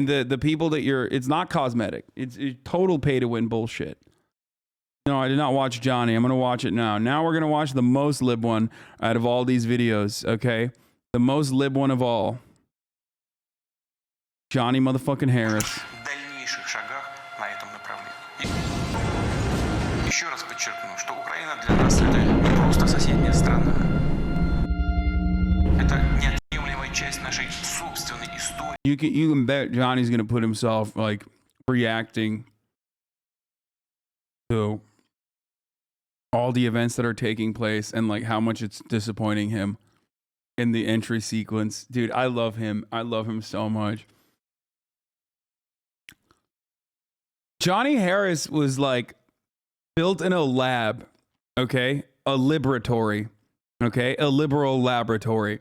The people that it's not cosmetic. It's total pay to win bullshit. No, I did not watch Johnny. I'm going to watch it now. Now we're going to watch the most lib one out of all these videos, okay? The most lib one of all. Johnny motherfucking Harris. Дальнейших шагах на этом направлении. Еще раз подчеркну, что Украина для нас это не просто соседняя страна. Это неотъемлемая часть нашей собственной истории. You can bet Johnny's going to put himself like reacting to all the events that are taking place and like how much it's disappointing him in the entry sequence. Dude, I love him. I love him so much. Johnny Harris was like built in a lab, okay? A laboratory, okay? A liberal laboratory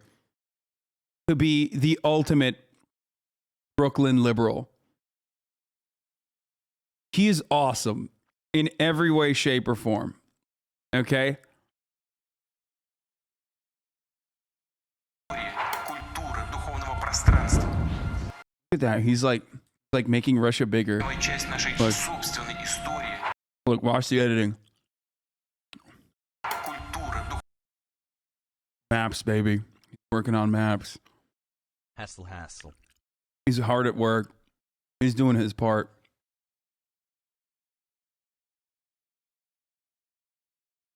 to be the ultimate Brooklyn liberal. He is awesome in every way, shape, or form, okay? Культуры, духовного пространства. Look at that. He's like making Russia bigger. Look, watch the editing. Maps, baby. He's working on maps. Hassle. He's hard at work. He's doing his part.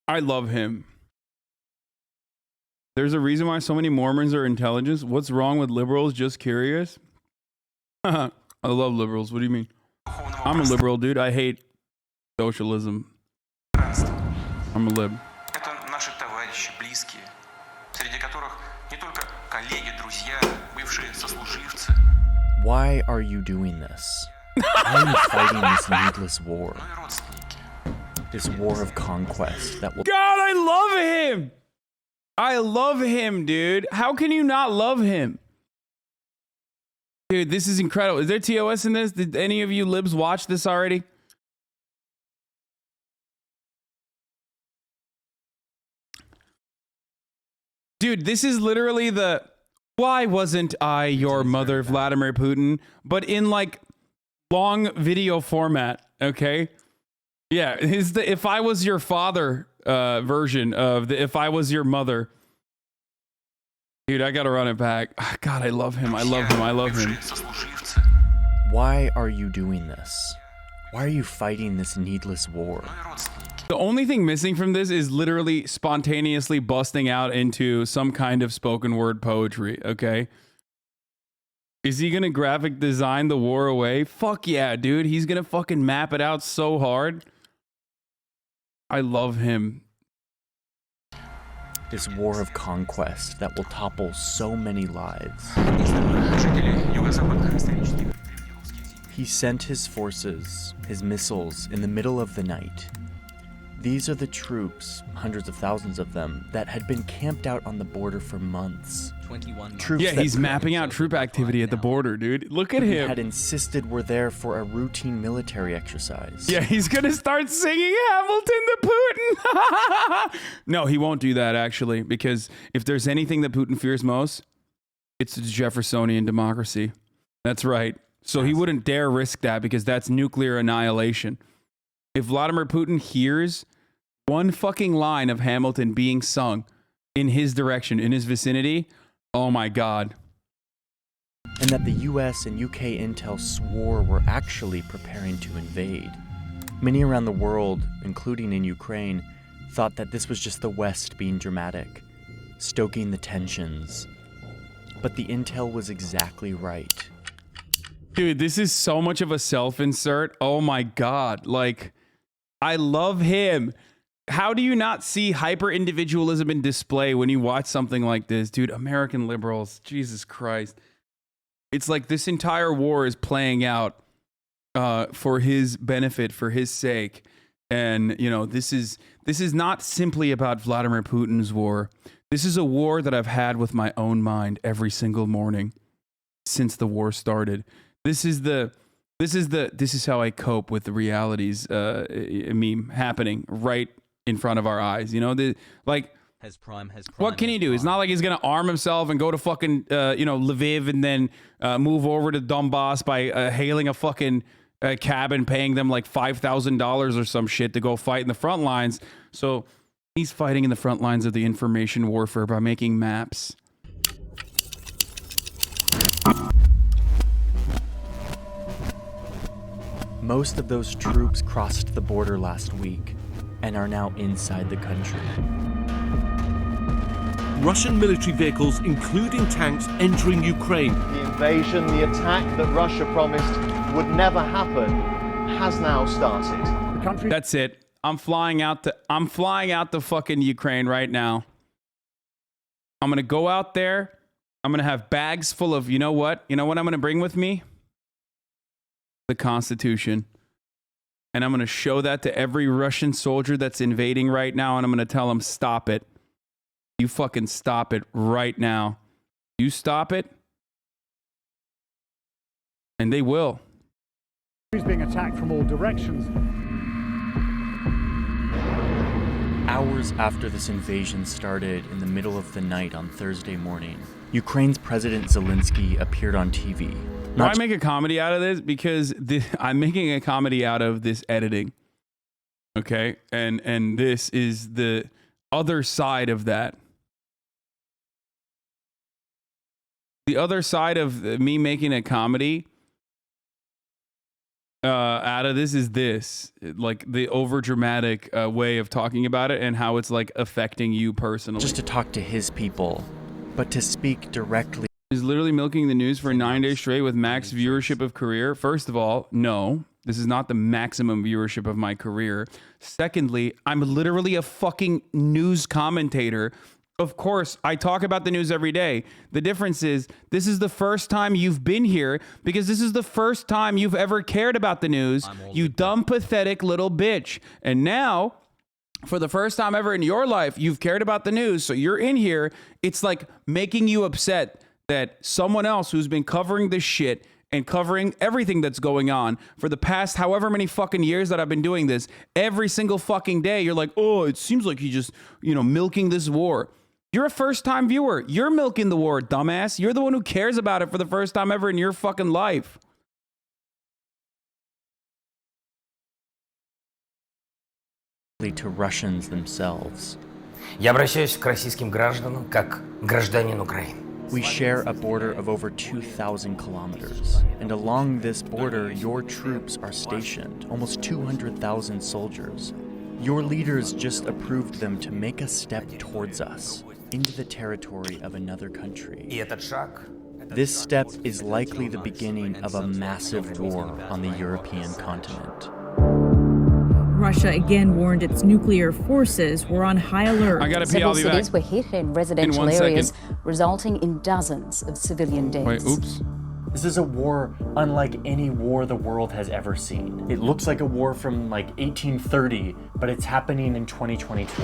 I love him. There's a reason why so many Mormons are intelligent. What's wrong with liberals? Just curious. I love liberals. What do you mean? I'm a liberal, dude. I hate socialism. I'm a lib. Это наши товарищи, близкие, среди которых не только коллеги, друзья, бывшие сослуживцы. Why are you doing this? Why are you fighting this needless war? This war of conquest that will... God, I love him! I love him, dude. How can you not love him? Dude, this is incredible. Is there TOS in this? Did any of you libs watch this already? Dude, this is literally the why wasn't I your mother, Vladimir Putin, but in like long video format, okay? Yeah, is the if I was your father version of the if I was your mother. Dude, I gotta run it back. God, I love him. I love him. I love him. Why are you doing this? Why are you fighting this needless war? The only thing missing from this is literally spontaneously busting out into some kind of spoken word poetry, okay? Is he gonna graphic design the war away? Fuck yeah, dude. He's gonna fucking map it out so hard. I love him. This war of conquest that will topple so many lives. He sent his forces, his missiles, in the middle of the night. These are the troops, hundreds of thousands of them, that had been camped out on the border for months. 21 Troops yeah, he's mapping out troop activity at the border, dude. Look at him. Had insisted were there for a routine military exercise. Yeah, he's gonna start singing Hamilton to Putin. No, he won't do that, actually, because if there's anything that Putin fears most, it's the Jeffersonian democracy. That's right. So he wouldn't dare risk that because that's nuclear annihilation. If Vladimir Putin hears one fucking line of Hamilton being sung in his direction, in his vicinity, oh my God. And that the US and UK intel swore were actually preparing to invade. Many around the world, including in Ukraine, thought that this was just the West being dramatic, stoking the tensions. But the intel was exactly right. Dude, this is so much of a self-insert. Oh my God. Like, I love him. How do you not see hyper-individualism in display when you watch something like this? Dude, American liberals, Jesus Christ. It's like this entire war is playing out for his benefit, for his sake. And, you know, this is not simply about Vladimir Putin's war. This is a war that I've had with my own mind every single morning since the war started. This is how I cope with the realities happening right in front of our eyes. You know, like What can he do? It's not like he's going to arm himself and go to fucking, Lviv and then move over to Donbass by hailing a fucking cab and paying them like $5,000 or some shit to go fight in the front lines. So he's fighting in the front lines of the information warfare by making maps. Most of those troops crossed the border last week and are now inside the country. Russian military vehicles, including tanks, entering Ukraine. The invasion, the attack that Russia promised would never happen, has now started. That's it. I'm flying out to fucking Ukraine right now. I'm gonna go out there. I'm gonna have bags full of, you know what? You know what I'm gonna bring with me? The Constitution. And I'm gonna show that to every Russian soldier that's invading right now, and I'm gonna tell them, stop it. You fucking stop it right now. You stop it, and they will. He's being attacked from all directions. Hours after this invasion started in the middle of the night on Thursday morning, Ukraine's President Zelensky appeared on TV. Why make a comedy out of this? Because I'm making a comedy out of this editing. Okay? And this is the other side of that. The other side of me making a comedy out of this is this. Like the over-dramatic way of talking about it and how it's like affecting you personally. Just to talk to his people, but to speak directly. Is literally milking the news for 9 days straight with max viewership of career. First of all, no, this is not the maximum viewership of my career. Secondly, I'm literally a fucking news commentator. Of course, I talk about the news every day. The difference is this is the first time you've been here because this is the first time you've ever cared about the news, you dumb, pathetic little bitch. And now, for the first time ever in your life, you've cared about the news, so you're in here. It's like making you upset that someone else who's been covering this shit and covering everything that's going on for the past however many fucking years that I've been doing this, every single fucking day, you're like, oh, it seems like you just, milking this war. You're a first-time viewer. You're milking the war, dumbass. You're the one who cares about it for the first time ever in your fucking life. To Russians themselves. Я обращаюсь к российским гражданам как гражданин Украины. We share a border of over 2,000 kilometers, and along this border, your troops are stationed, almost 200,000 soldiers. Your leaders just approved them to make a step towards us, into the territory of another country. И этот шаг This step is likely the beginning of a massive war on the European continent. Russia again warned its nuclear forces were on high alert. I gotta pee, I'll be back. Cities were hit in residential areas, resulting in dozens of civilian deaths. Wait, oops. This is a war unlike any war the world has ever seen. It looks like a war from like 1830, but it's happening in 2022.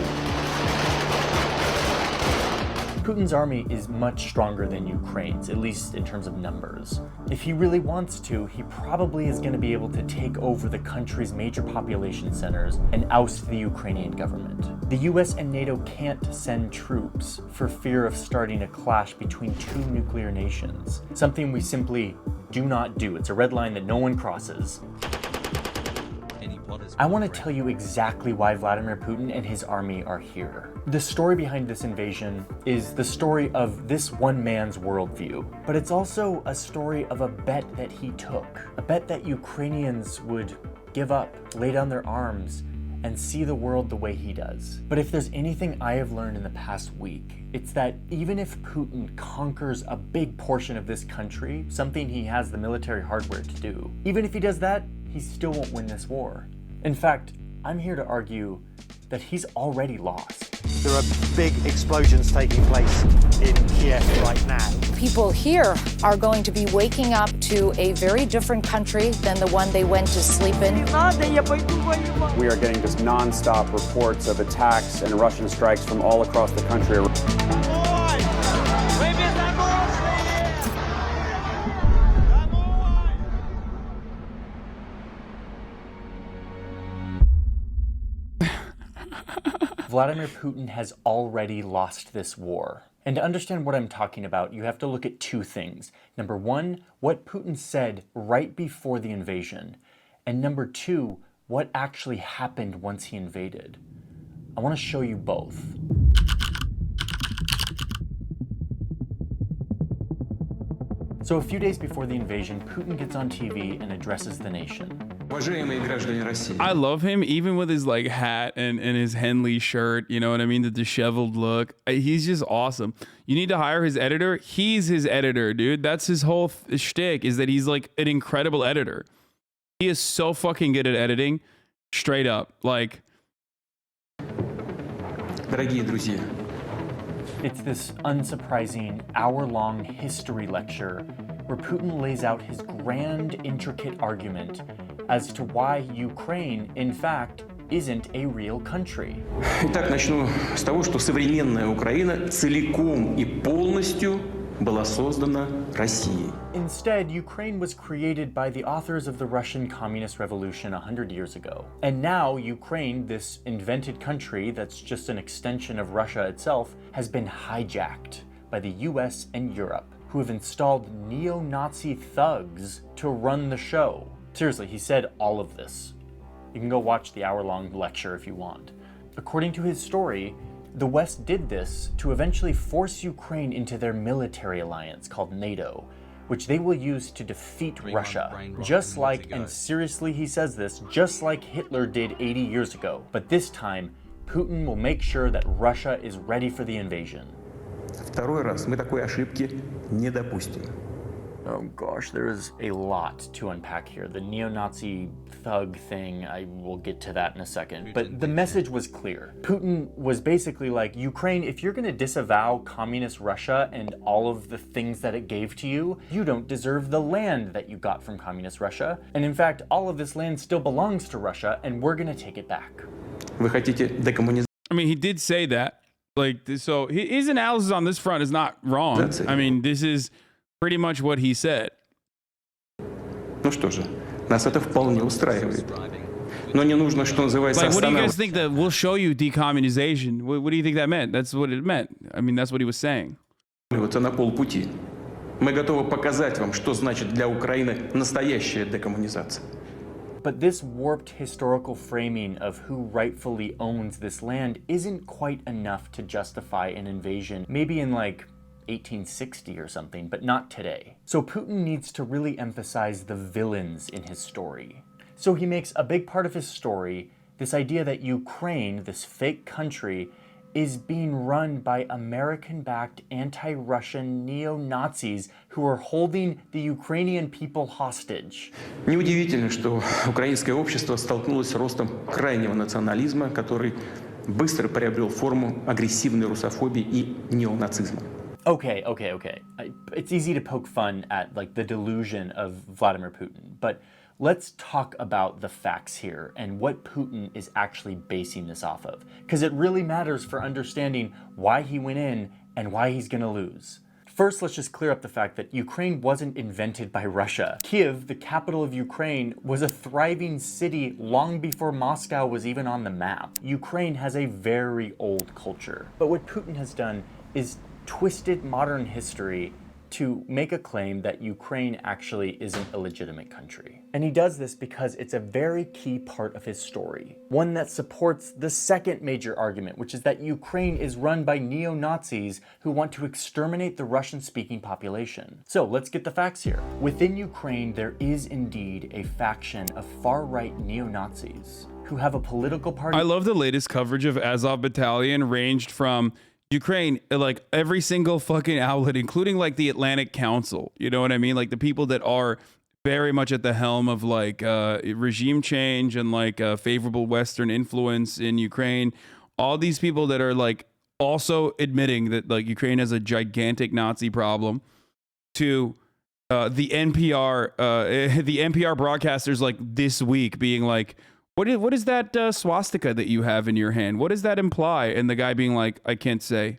Putin's army is much stronger than Ukraine's, at least in terms of numbers. If he really wants to, he probably is going to be able to take over the country's major population centers and oust the Ukrainian government. The US and NATO can't send troops for fear of starting a clash between two nuclear nations, something we simply do not do. It's a red line that no one crosses. I want to tell you exactly why Vladimir Putin and his army are here. The story behind this invasion is the story of this one man's worldview, but it's also a story of a bet that he took, a bet that Ukrainians would give up, lay down their arms, and see the world the way he does. But if there's anything I have learned in the past week, it's that even if Putin conquers a big portion of this country, something he has the military hardware to do, even if he does that, he still won't win this war. In fact, I'm here to argue that he's already lost. There are big explosions taking place in Kiev right now. People here are going to be waking up to a very different country than the one they went to sleep in. We are getting just non-stop reports of attacks and Russian strikes from all across the country. Vladimir Putin has already lost this war. And to understand what I'm talking about, you have to look at two things. Number one, what Putin said right before the invasion. And number two, what actually happened once he invaded. I want to show you both. So a few days before the invasion, Putin gets on TV and addresses the nation. I love him even with his like hat and his Henley shirt, you know what I mean? The disheveled look. He's just awesome. You need to hire his editor. He's his editor, dude. That's his whole shtick, is that he's like an incredible editor. He is so fucking good at editing. Straight up. Like, Дорогие друзья, it's this unsurprising hour-long history lecture where Putin lays out his grand, intricate argument as to why Ukraine, in fact, isn't a real country. Итак, начну с того, что современная Украина целиком и полностью была создана Россией. Instead, Ukraine was created by the authors of the Russian Communist Revolution 100 years ago. And now Ukraine, this invented country that's just an extension of Russia itself, has been hijacked by the US and Europe, who have installed neo-Nazi thugs to run the show. Seriously, he said all of this. You can go watch the hour-long lecture if you want. According to his story, the West did this to eventually force Ukraine into their military alliance called NATO, which they will use to defeat Russia. Just like, and seriously he says this, just like Hitler did 80 years ago. But this time, Putin will make sure that Russia is ready for the invasion. Второй раз мы такой ошибки не допустим. Oh gosh, there is a lot to unpack here. The neo-Nazi thug thing, I will get to that in a second. But the message was clear. Putin was basically like, Ukraine, if you're gonna disavow communist Russia and all of the things that it gave to you, you don't deserve the land that you got from communist Russia. And in fact, all of this land still belongs to Russia and we're gonna take it back. Вы хотите декоммунизацию? I mean, he did say that. Like, so his analysis on this front is not wrong. I mean, this is pretty much what he said. Ну что же, нас это вполне устраивает. Но не нужно, что называется, like, what do you guys think that we'll show you decommunization? What do you think that meant? That's what it meant. I mean, that's what he was saying. останавливаться на полпути. Мы готовы показать вам, что значит для Украины настоящая декоммунизация. But this warped historical framing of who rightfully owns this land isn't quite enough to justify an invasion, maybe in like 1860 or something, but not today. So Putin needs to really emphasize the villains in his story. So he makes a big part of his story this idea that Ukraine, this fake country, is being run by American-backed anti-Russian neo-Nazis who are holding the Ukrainian people hostage. Неудивительно, что украинское общество столкнулось с ростом крайнего национализма, который быстро приобрел форму агрессивной русофобии и неонацизма. Okay. It's easy to poke fun at like the delusion of Vladimir Putin, but let's talk about the facts here and what Putin is actually basing this off of, because it really matters for understanding why he went in and why he's gonna lose. First, let's just clear up the fact that Ukraine wasn't invented by Russia. Kiev, the capital of Ukraine, was a thriving city long before Moscow was even on the map. Ukraine has a very old culture. But what Putin has done is twisted modern history to make a claim that Ukraine actually isn't a legitimate country. And he does this because it's a very key part of his story. One that supports the second major argument, which is that Ukraine is run by neo-Nazis who want to exterminate the Russian-speaking population. So let's get the facts here. Within Ukraine, there is indeed a faction of far-right neo-Nazis who have a political party. I love the latest coverage of Azov Battalion ranged from Ukraine, like every single fucking outlet, including like the Atlantic Council, you know what I mean? Like the people that are very much at the helm of like regime change and like favorable Western influence in Ukraine. All these people that are like also admitting that like Ukraine has a gigantic Nazi problem, to the NPR broadcasters like this week being like, what is that swastika that you have in your hand? What does that imply? And the guy being like, I can't say.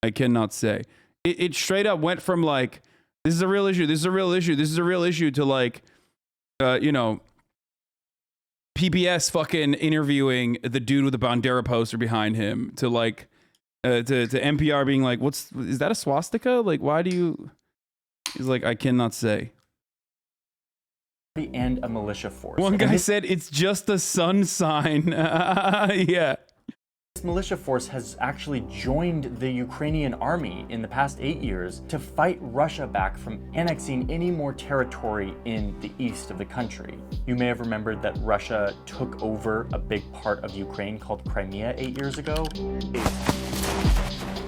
I cannot say. It straight up went from like, this is a real issue. This is a real issue. This is a real issue to like, you know, PBS fucking interviewing the dude with the Bandera poster behind him to like to NPR being like, is that a swastika? Like, why do you? He's like, I cannot say. And a militia force. One guy said it's just a sun sign. Yeah. This militia force has actually joined the Ukrainian army in the past 8 years to fight Russia back from annexing any more territory in the east of the country. You may have remembered that Russia took over a big part of Ukraine called Crimea 8 years ago.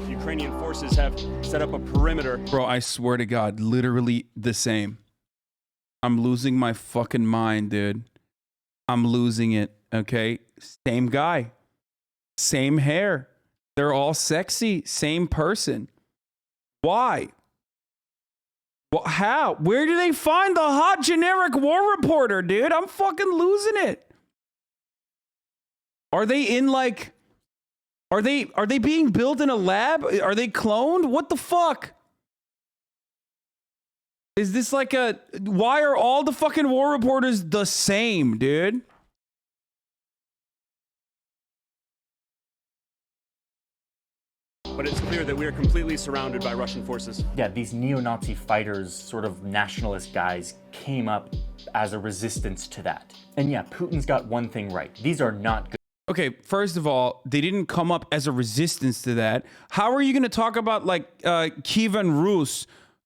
Ukrainian forces have set up a perimeter. Bro, I swear to God, literally the same. I'm losing my fucking mind, dude. I'm losing it, okay? Same guy. Same hair. They're all sexy. Same person. Why? Well, how? Where do they find the hot generic war reporter, dude? I'm fucking losing it. Are they in like... Are they being built in a lab? Are they cloned? What the fuck? Is this like a... Why are all the fucking war reporters the same, dude? But it's clear that we are completely surrounded by Russian forces. Yeah, these neo-Nazi fighters, sort of nationalist guys, came up as a resistance to that. And yeah, Putin's got one thing right. These are not good. Okay, first of all, they didn't come up as a resistance to that. How are you going to talk about like Kievan Rus,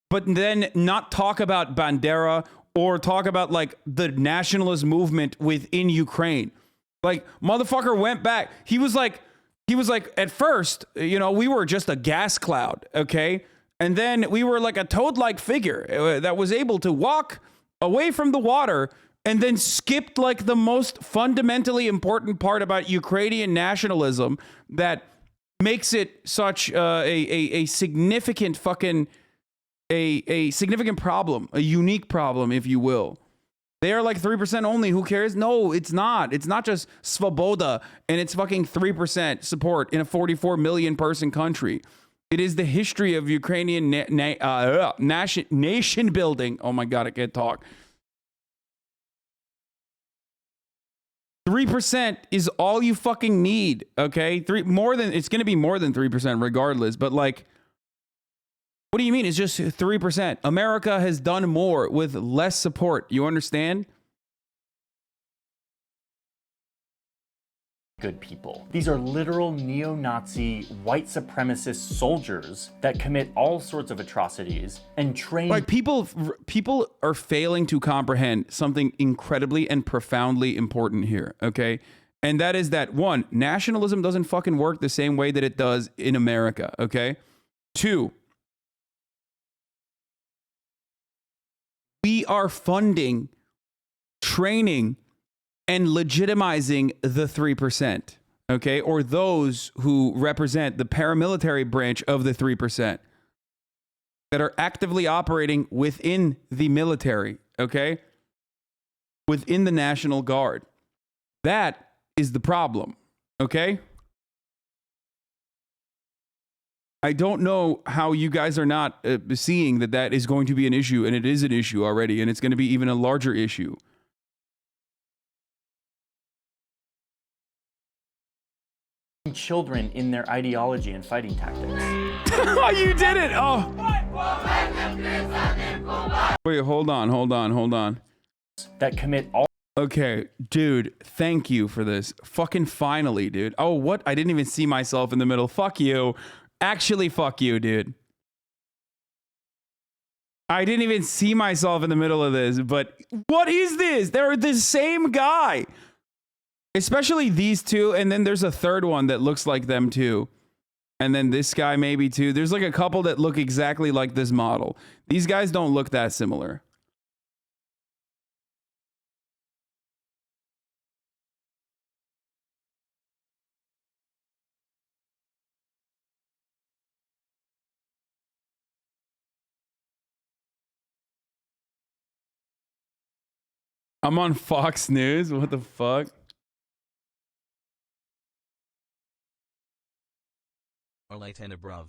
but then not talk about Bandera or talk about like the nationalist movement within Ukraine? Like, motherfucker went back. He was like, at first, you know, we were just a gas cloud, okay? And then we were like a toad-like figure that was able to walk away from the water and then skipped like the most fundamentally important part about Ukrainian nationalism that makes it such a significant fucking, a significant problem, a unique problem, if you will. They are like 3% only. Who cares? No, it's not. It's not just Svoboda and it's fucking 3% support in a 44 million person country. It is the history of Ukrainian nation building. Oh my God, I can't talk. 3% is all you fucking need, okay? It's going to be more than 3% regardless, but like, what do you mean? It's just 3%. America has done more with less support. You understand? Good people. These are literal neo-Nazi white supremacist soldiers that commit all sorts of atrocities and train. Like people are failing to comprehend something incredibly and profoundly important here, okay? And that is that one, nationalism doesn't fucking work the same way that it does in America, okay? Two, we are funding, training, and legitimizing the 3%, okay? Or those who represent the paramilitary branch of the 3% that are actively operating within the military, okay? Within the National Guard. That is the problem, okay? I don't know how you guys are not seeing that that is going to be an issue, and it is an issue already, and it's going to be even a larger issue. Children in their ideology and fighting tactics. Oh, you did it! Oh. Wait, hold on. That commit all. Okay, dude, thank you for this. Fucking finally, dude. Oh, what? I didn't even see myself in the middle. Fuck you. Actually, fuck you, dude. I didn't even see myself in the middle of this, but what is this? They're the same guy. Especially these two, and then there's a third one that looks like them too. And then this guy maybe too. There's like a couple that look exactly like this model. These guys don't look that similar. I'm on Fox News. What the fuck? Or light and above.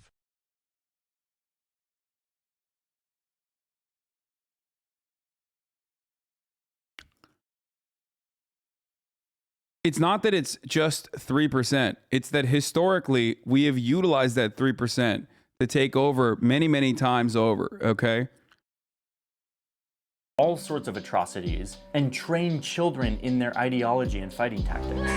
It's not that it's just 3%. It's that historically we have utilized that 3% to take over many, many times over, okay? All sorts of atrocities and train children in their ideology and fighting tactics.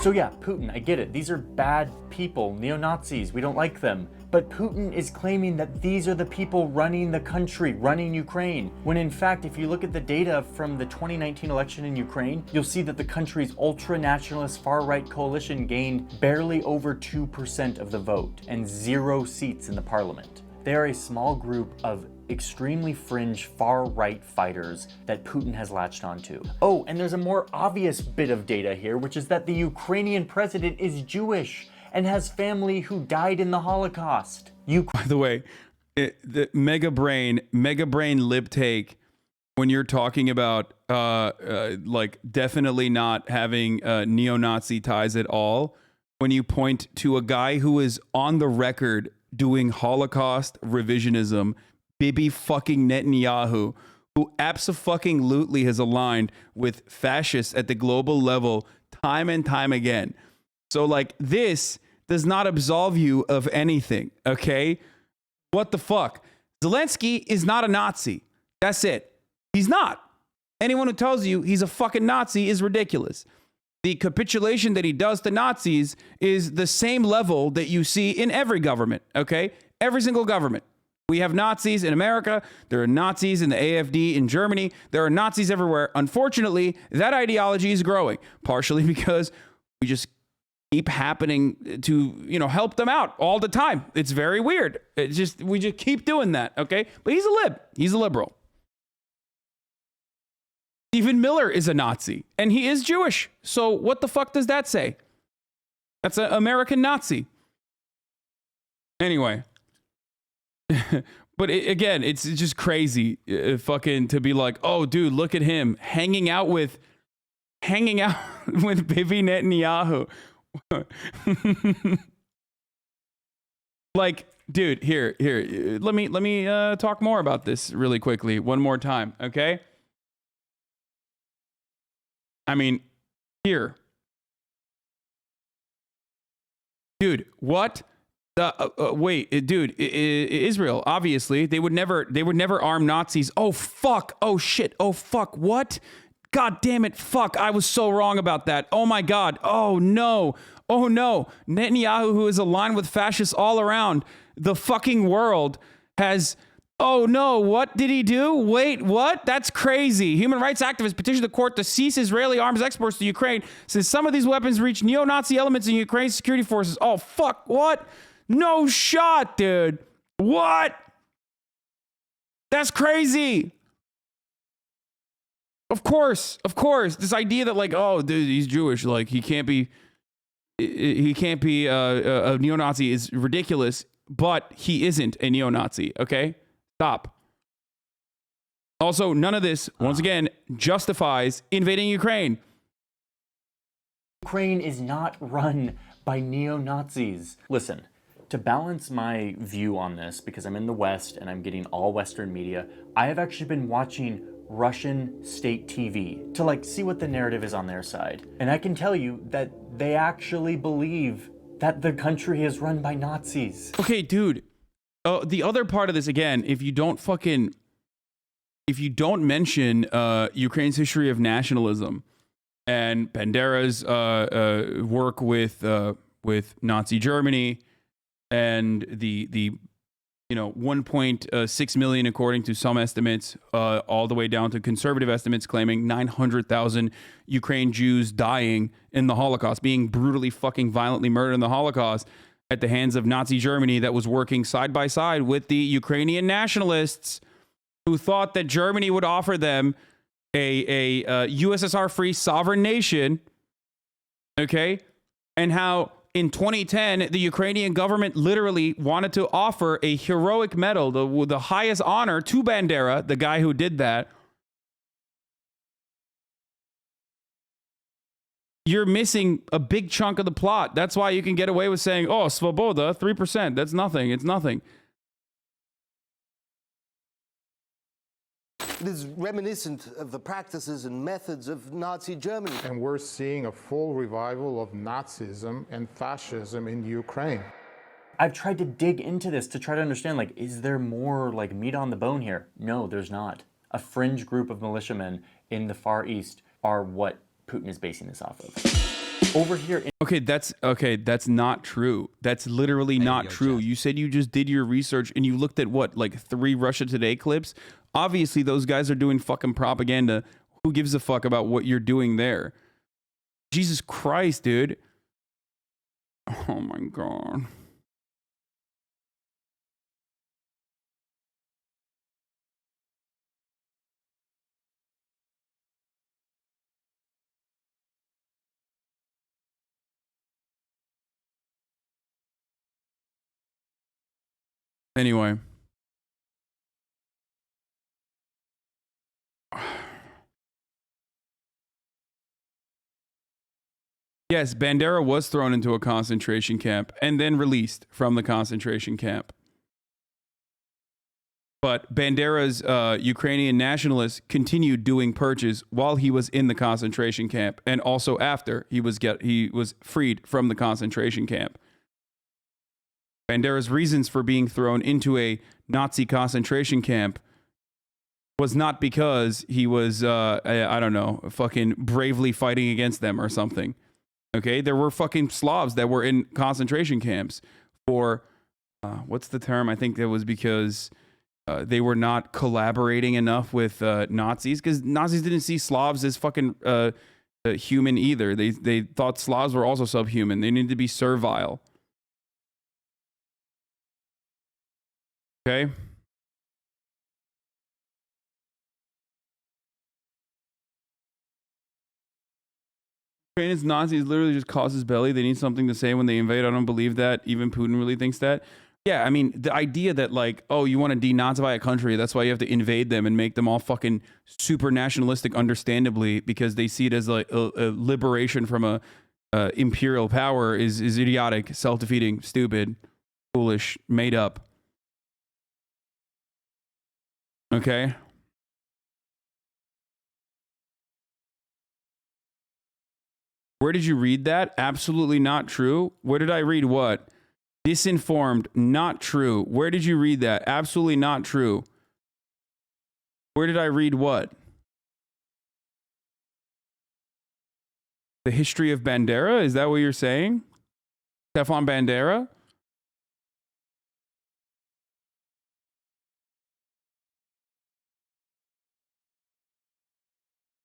So yeah, Putin, I get it. These are bad people, neo-Nazis. We don't like them. But Putin is claiming that these are the people running the country, running Ukraine. When in fact, if you look at the data from the 2019 election in Ukraine, you'll see that the country's ultra-nationalist far-right coalition gained barely over 2% of the vote and 0 seats in the parliament. They are a small group of extremely fringe far-right fighters that Putin has latched onto. Oh, and there's a more obvious bit of data here, which is that the Ukrainian president is Jewish and has family who died in the Holocaust. By the way, the mega brain lip take when you're talking about like definitely not having neo-Nazi ties at all, when you point to a guy who is on the record doing Holocaust revisionism, Bibi fucking Netanyahu, who abso-fucking-lutely has aligned with fascists at the global level time and time again. So, like, this does not absolve you of anything, okay? What the fuck? Zelensky is not a Nazi. That's it. He's not. Anyone who tells you he's a fucking Nazi is ridiculous. The capitulation that he does to Nazis is the same level that you see in every government, okay? Every single government. We have Nazis in America. There are Nazis in the AfD in Germany. There are Nazis everywhere. Unfortunately, that ideology is growing, partially because we just keep happening to, help them out all the time. It's very weird. We just keep doing that, okay? But he's a lib. He's a liberal. Stephen Miller is a Nazi, and he is Jewish. So what the fuck does that say? That's an American Nazi. Anyway. But again, it's just crazy fucking to be like, oh, dude, look at him hanging out with Bibi Netanyahu. Like, dude, here, let me talk more about this really quickly one more time, okay? I mean, here. Dude, what? Wait, dude, Israel, obviously, they would never arm Nazis. Oh, fuck. Oh, shit. Oh, fuck. What? God damn it. Fuck. I was so wrong about that. Oh, my God. Oh, no. Oh, no. Netanyahu, who is aligned with fascists all around the fucking world, has... Oh, no. What did he do? Wait, what? That's crazy. Human rights activists petitioned the court to cease Israeli arms exports to Ukraine since some of these weapons reach neo-Nazi elements in Ukraine's security forces. Oh, fuck. What? No shot, dude. What? That's crazy. Of course. This idea that like, oh, dude, he's Jewish, like he can't be a neo-Nazi is ridiculous, but he isn't a neo-Nazi, okay? Stop. Also, none of this, once again, justifies invading Ukraine. Ukraine is not run by neo-Nazis. Listen. To balance my view on this, because I'm in the West and I'm getting all Western media, I have actually been watching Russian state TV to see what the narrative is on their side. And I can tell you that they actually believe that the country is run by Nazis. Okay, dude. The other part of this, again, if you don't mention Ukraine's history of nationalism and Bandera's work with Nazi Germany, and the 1.6 million, according to some estimates, all the way down to conservative estimates claiming 900,000 Ukraine Jews dying in the Holocaust, being brutally fucking violently murdered in the Holocaust at the hands of Nazi Germany that was working side by side with the Ukrainian nationalists who thought that Germany would offer them a USSR-free sovereign nation, okay? And how in 2010, the Ukrainian government literally wanted to offer a heroic medal, the highest honor, to Bandera, the guy who did that. You're missing a big chunk of the plot. That's why you can get away with saying, oh, Svoboda, 3%. That's nothing. It's nothing. It is reminiscent of the practices and methods of Nazi Germany. And we're seeing a full revival of Nazism and fascism in Ukraine. I've tried to dig into this to try to understand, like, is there more, like, meat on the bone here? No, there's not. A fringe group of militiamen in the Far East are what Putin is basing this off of. Over here... That's not true. That's literally not true. You said you just did your research and you looked at, what, like 3 Russia Today clips? Obviously, those guys are doing fucking propaganda. Who gives a fuck about what you're doing there? Jesus Christ, dude. Oh, my God. Anyway. Yes, Bandera was thrown into a concentration camp and then released from the concentration camp. But Bandera's Ukrainian nationalists continued doing purges while he was in the concentration camp and also after he was freed from the concentration camp. Bandera's reasons for being thrown into a Nazi concentration camp was not because he was, I don't know, fucking bravely fighting against them or something. Okay, there were fucking Slavs that were in concentration camps for, what's the term? I think that was because they were not collaborating enough with Nazis, because Nazis didn't see Slavs as fucking human either. They thought Slavs were also subhuman. They needed to be servile. Okay. Ukraine's Nazis literally just causes belly. They need something to say when they invade. I don't believe that. Even Putin really thinks that. Yeah, I mean, the idea that, like, oh, you want to denazify a country, that's why you have to invade them and make them all fucking super nationalistic, understandably, because they see it as like a liberation from a imperial power is idiotic, self-defeating, stupid, foolish, made up. Okay? Where did you read that? Absolutely not true. Where did I read what? Disinformed, not true. Where did you read that? Absolutely not true. Where did I read what? The history of Bandera? Is that what you're saying? Stefan Bandera?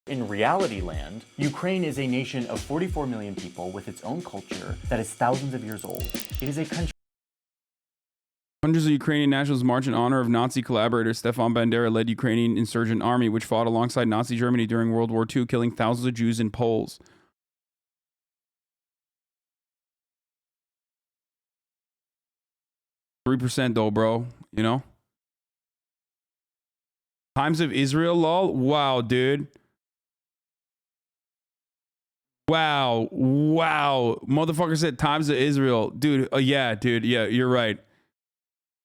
In reality land, Ukraine is a nation of 44 million people with its own culture that is thousands of years old. It is a country. Hundreds of Ukrainian nationals march in honor of Nazi collaborator Stefan Bandera led Ukrainian insurgent army, which fought alongside Nazi Germany during World War II, killing thousands of Jews and Poles. %, though, bro. You know? Times of Israel, lol. Wow, dude. Wow. Motherfucker said Times of Israel. Dude, yeah, dude. Yeah, you're right.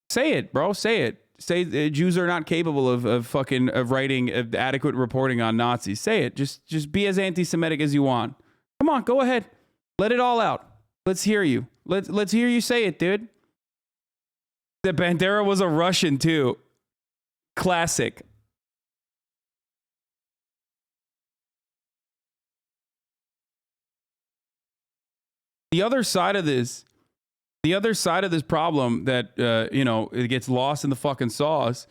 Say it, bro. Say it. Say Jews are not capable of writing adequate reporting on Nazis. Say it. Just be as anti-Semitic as you want. Come on, go ahead. Let it all out. Let's hear you. Let's hear you say it, dude. That Bandera was a Russian too. Classic. The other side of this problem that, you know, it gets lost in the fucking sauce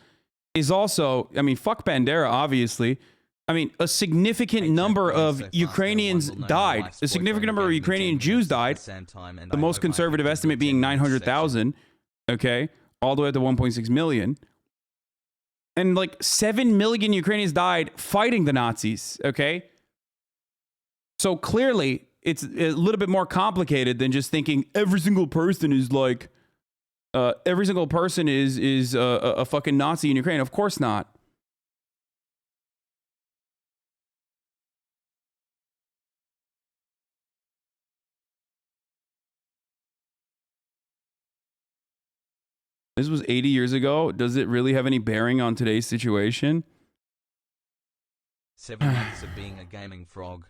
is also, I mean, fuck Bandera, obviously. I mean, a significant number of Ukrainians died. A significant number of Ukrainian Jews died. The most conservative estimate being 900,000, okay, all the way up to 1.6 million. And like 7 million Ukrainians died fighting the Nazis, okay? So clearly, it's a little bit more complicated than just thinking every single person is like, every single person is a fucking Nazi in Ukraine. Of course not. This was 80 years ago. Does it really have any bearing on today's situation? 7 months of being a gaming frog.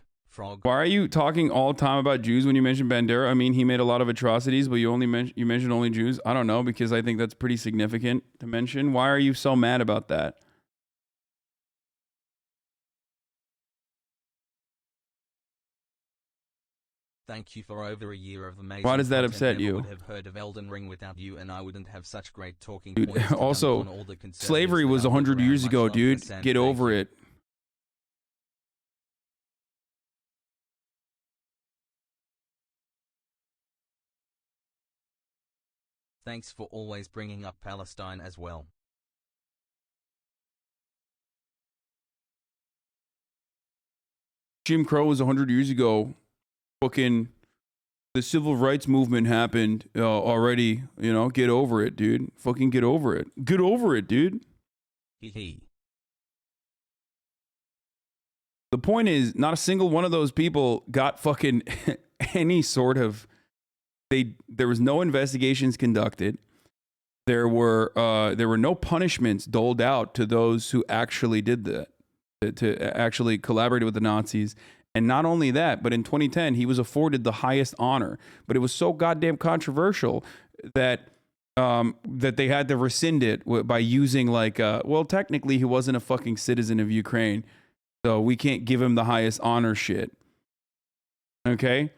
Why are you talking all the time about Jews when you mention Bandera? I mean, he made a lot of atrocities, but you mentioned only Jews. I don't know, because I think that's pretty significant to mention. Why are you so mad about that? Thank you for over a year of amazing. Why does that content. upset Never you? Would have heard of Elden Ring without you, and I wouldn't have such great talking Dude, points to also, dump on all the conservatives slavery was that 100 are years around. ago, Much love, dude. Hasan. Get Thank over you. it. Thanks for always bringing up Palestine as well. Jim Crow was 100 years ago. Fucking the civil rights movement happened already. You know, get over it, dude. Fucking get over it. Get over it, dude. Hee. The point is, not a single one of those people got fucking any sort of. There was no investigations conducted. There were no punishments doled out to those who actually did that, to actually collaborated with the Nazis. And not only that, but in 2010 he was afforded the highest honor. But it was so goddamn controversial that that they had to rescind it by using like, well, technically he wasn't a fucking citizen of Ukraine, so we can't give him the highest honor shit. Okay.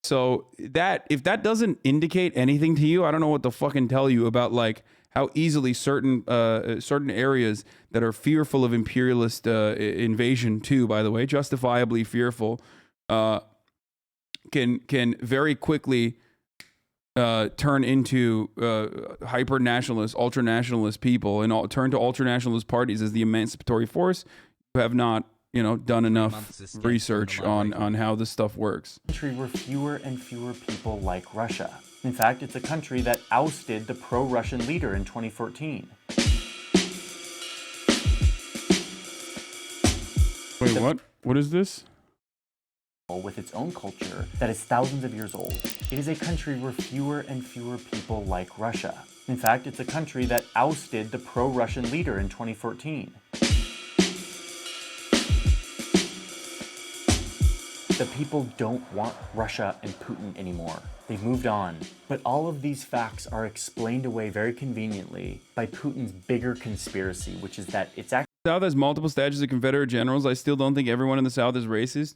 So that, if that doesn't indicate anything to you, I don't know what to fucking tell you about like how easily certain areas that are fearful of imperialist invasion too, by the way, justifiably fearful, can very quickly turn into hyper nationalist, ultra nationalist people, and turn to ultra nationalist parties as the emancipatory force, who have not, you know, done enough research on how this stuff works. Country where fewer and fewer people like Russia. In fact, it's a country that ousted the pro-Russian leader in 2014. Wait, what? What is this? With its own culture that is thousands of years old. It is a country where fewer and fewer people like Russia. In fact, it's a country that ousted the pro-Russian leader in 2014. The people don't want Russia and Putin anymore. They've moved on. But all of these facts are explained away very conveniently by Putin's bigger conspiracy, which is that it's actually... The South has multiple statues of Confederate generals. I still don't think everyone in the South is racist.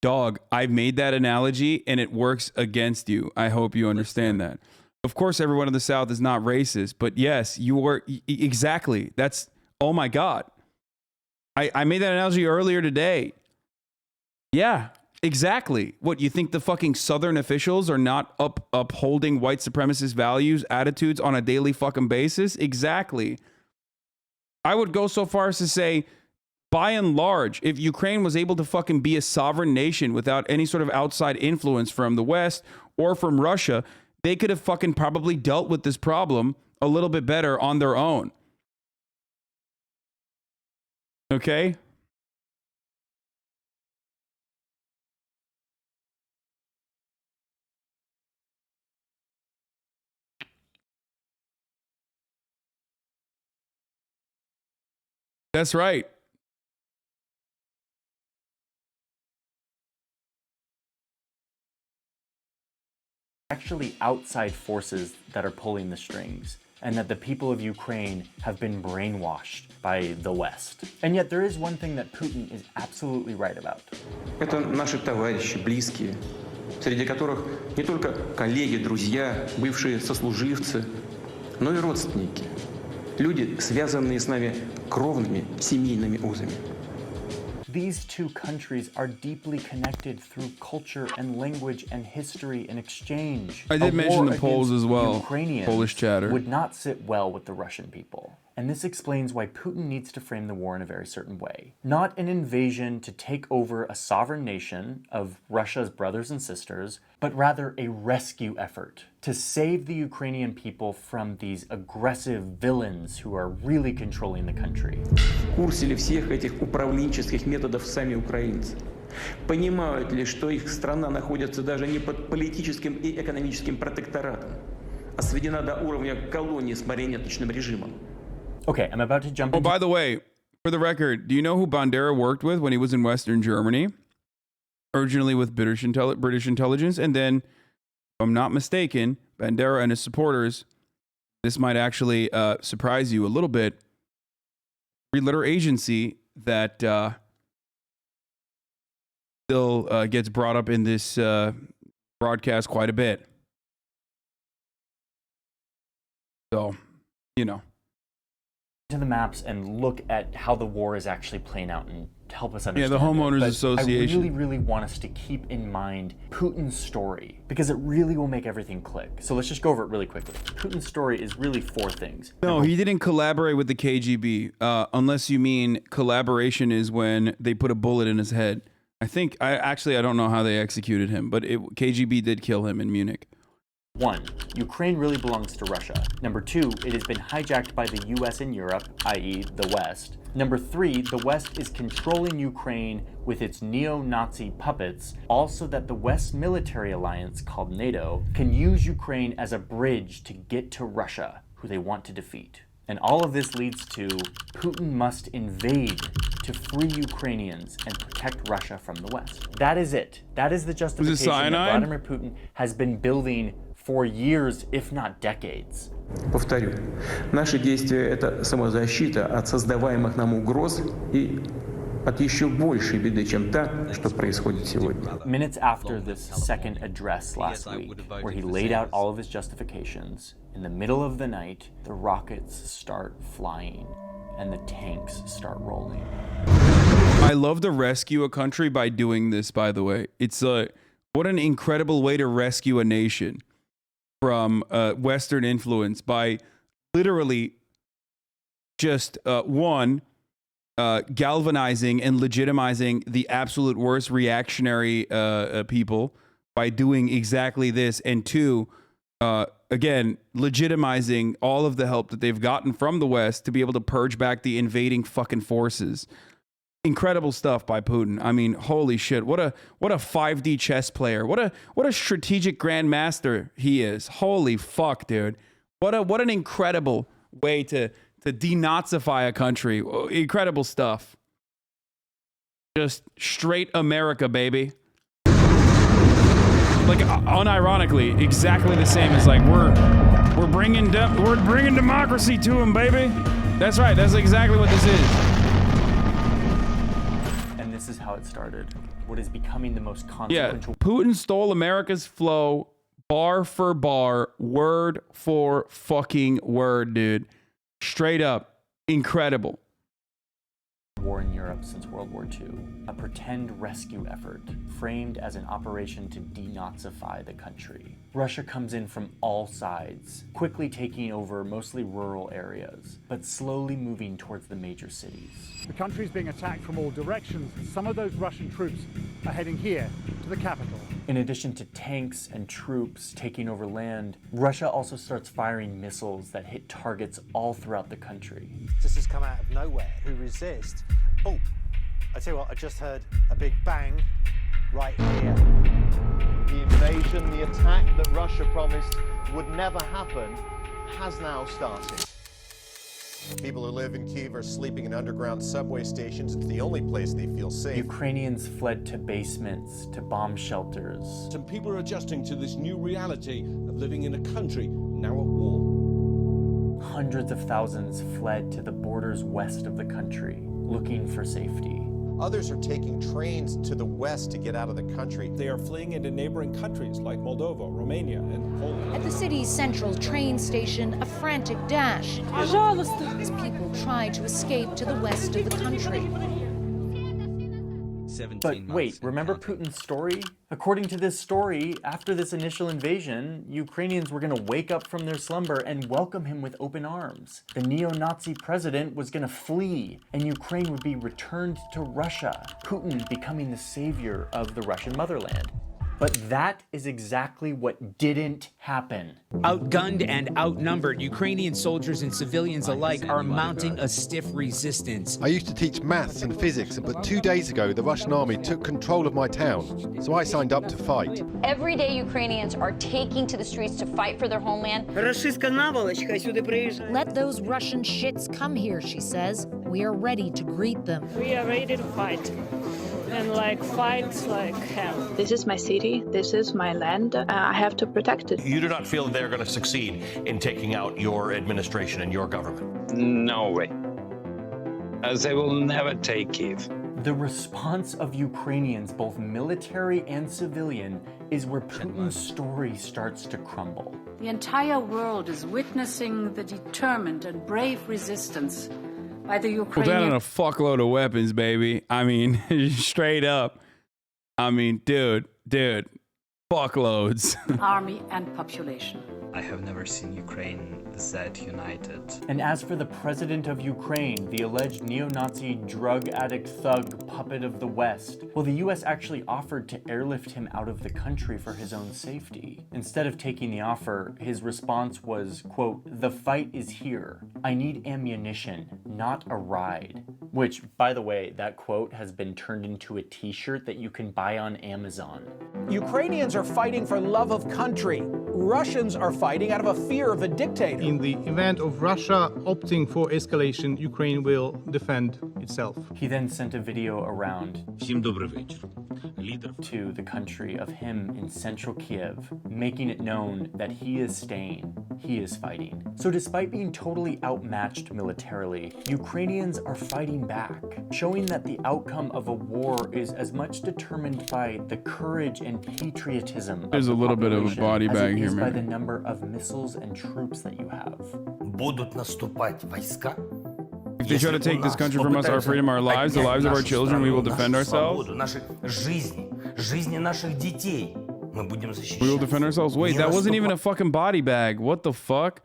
Dog, I've made that analogy and it works against you. I hope you understand that. Of course, everyone in the South is not racist, but yes, you were... Exactly. That's... Oh my God. I made that analogy earlier today. Yeah. Exactly. What, you think the fucking Southern officials are not upholding white supremacist values, attitudes on a daily fucking basis? Exactly. I would go so far as to say, by and large, if Ukraine was able to fucking be a sovereign nation without any sort of outside influence from the West or from Russia, they could have fucking probably dealt with this problem a little bit better on their own. Okay? That's right. Actually outside forces that are pulling the strings, and that the people of Ukraine have been brainwashed by the West. And yet there is one thing that Putin is absolutely right about. Это наши товарищи, близкие, среди которых не только коллеги, друзья, бывшие сослуживцы, но и родственники. Люди, связанные с нами кровными семейными узами. These two countries are deeply connected through culture and language and history and exchange. I did mention the Poles as well. Ukrainians Polish chatter would not sit well with the Russian people. And this explains why Putin needs to frame the war in a very certain way. Not an invasion to take over a sovereign nation of Russia's brothers and sisters, but rather a rescue effort to save the Ukrainian people from these aggressive villains who are really controlling the country. В курсе ли всех этих управленческих методов сами украинцы? Понимают ли, что их страна находится даже не под политическим и экономическим протекторатом, а сведена до уровня колонии с марионеточным режимом? Okay, I'm about to jump into... Oh, by the way, For the record, do you know who Bandera worked with when he was in Western Germany? Originally with British intelligence, and then, if I'm not mistaken, Bandera and his supporters, this might actually surprise you a little bit, three-letter agency that still gets brought up in this broadcast quite a bit. So, you know. To the maps and look at how the war is actually playing out and help us understand. Yeah, the Homeowners Association. I really want us to keep in mind Putin's story because it really will make everything click. So let's just go over it really quickly. Putin's story is really 4 things. No, he didn't collaborate with the KGB, unless you mean collaboration is when they put a bullet in his head. I don't know how they executed him, but KGB did kill him in Munich. 1. Ukraine really belongs to Russia. Number 2, it has been hijacked by the US and Europe, i.e. the West. Number 3, the West is controlling Ukraine with its neo-Nazi puppets, also that the West military alliance, called NATO, can use Ukraine as a bridge to get to Russia, who they want to defeat. And all of this leads to Putin must invade to free Ukrainians and protect Russia from the West. That is it. That is the justification that Vladimir Putin has been building for years, if not decades. Повторю, наши действия – это самозащита от создаваемых нам угроз и от еще большей беды, чем та, что происходит сегодня. Minutes after this second address last week, where he laid out all of his justifications, in the middle of the night, the rockets start flying and the tanks start rolling. I love to rescue a country by doing this, by the way. It's what an incredible way to rescue a nation from Western influence by literally just galvanizing and legitimizing the absolute worst reactionary people by doing exactly this, and 2, again, legitimizing all of the help that they've gotten from the West to be able to purge back the invading fucking forces. Incredible stuff by Putin. I mean, holy shit! What a 5D chess player. What a strategic grandmaster he is. Holy fuck, dude! What an incredible way to denazify a country. Incredible stuff. Just straight America, baby. Like unironically, exactly the same as like we're bringing democracy to him, baby. That's right. That's exactly what this is. This is how it started. What is becoming the most consequential. Yeah, Putin stole America's flow bar for bar, word for fucking word, dude. Straight up. Incredible. War in Europe since World War II. A pretend rescue effort framed as an operation to denazify the country. Russia comes in from all sides, quickly taking over mostly rural areas, but slowly moving towards the major cities. The country is being attacked from all directions. Some of those Russian troops are heading here to the capital. In addition to tanks and troops taking over land, Russia also starts firing missiles that hit targets all throughout the country. This has come out of nowhere. Who resist? Oh, I tell you what, I just heard a big bang right here. The invasion, the attack that Russia promised would never happen, has now started. People who live in Kyiv are sleeping in underground subway stations. It's the only place they feel safe. Ukrainians fled to basements, to bomb shelters. Some people are adjusting to this new reality of living in a country now at war. Hundreds of thousands fled to the borders west of the country, looking for safety. Others are taking trains to the west to get out of the country. They are fleeing into neighboring countries like Moldova, Romania, and Poland. At the city's central train station, a frantic dash as people try to escape to the west of the country. But wait, remember Putin's story? According to this story, after this initial invasion, Ukrainians were going to wake up from their slumber and welcome him with open arms. The neo-Nazi president was going to flee, and Ukraine would be returned to Russia, Putin becoming the savior of the Russian motherland. But that is exactly what didn't happen. Outgunned and outnumbered, Ukrainian soldiers and civilians alike are mounting a stiff resistance. I used to teach maths and physics, but 2 days ago the Russian army took control of my town, so I signed up to fight. Every day Ukrainians are taking to the streets to fight for their homeland. Let those Russian shits come here, she says. we are ready to greet them. We are ready to fight. And fight like hell. This is my city, this is my land, I have to protect it. You do not feel that they're going to succeed in taking out your administration and your government? No way. As they will never take Kyiv. The response of Ukrainians, both military and civilian, is where Putin's story starts to crumble. The entire world is witnessing the determined and brave resistance by the Well, Ukrainian. down on a fuckload of weapons, baby. I mean, straight up. I mean, dude, fuckloads. Army and population. I have never seen Ukraine that united. And as for the president of Ukraine, the alleged neo-Nazi drug addict thug puppet of the West, well, the US actually offered to airlift him out of the country for his own safety. Instead of taking the offer, his response was, quote, "The fight is here. I need ammunition, not a ride." Which, by the way, that quote has been turned into a t-shirt that you can buy on Amazon. Ukrainians are fighting for love of country. Russians are fighting out of a fear of a dictator. In the event of Russia opting for escalation, Ukraine will defend itself. He then sent a video around to the country of him in central Kiev, making it known that he is staying, he is fighting. So despite being totally outmatched militarily, Ukrainians are fighting back, showing that the outcome of a war is as much determined by the courage and patriotism There's a little bit of a body bag here, by man. the number of missiles and troops that you have. Будут наступать войска. If they try to take this country from us, our freedom, our lives, the lives of our children, we will defend ourselves. Наши жизни, жизни наших детей. Мы будем защищать. We will defend ourselves. Wait, that wasn't even a fucking body bag. What the fuck?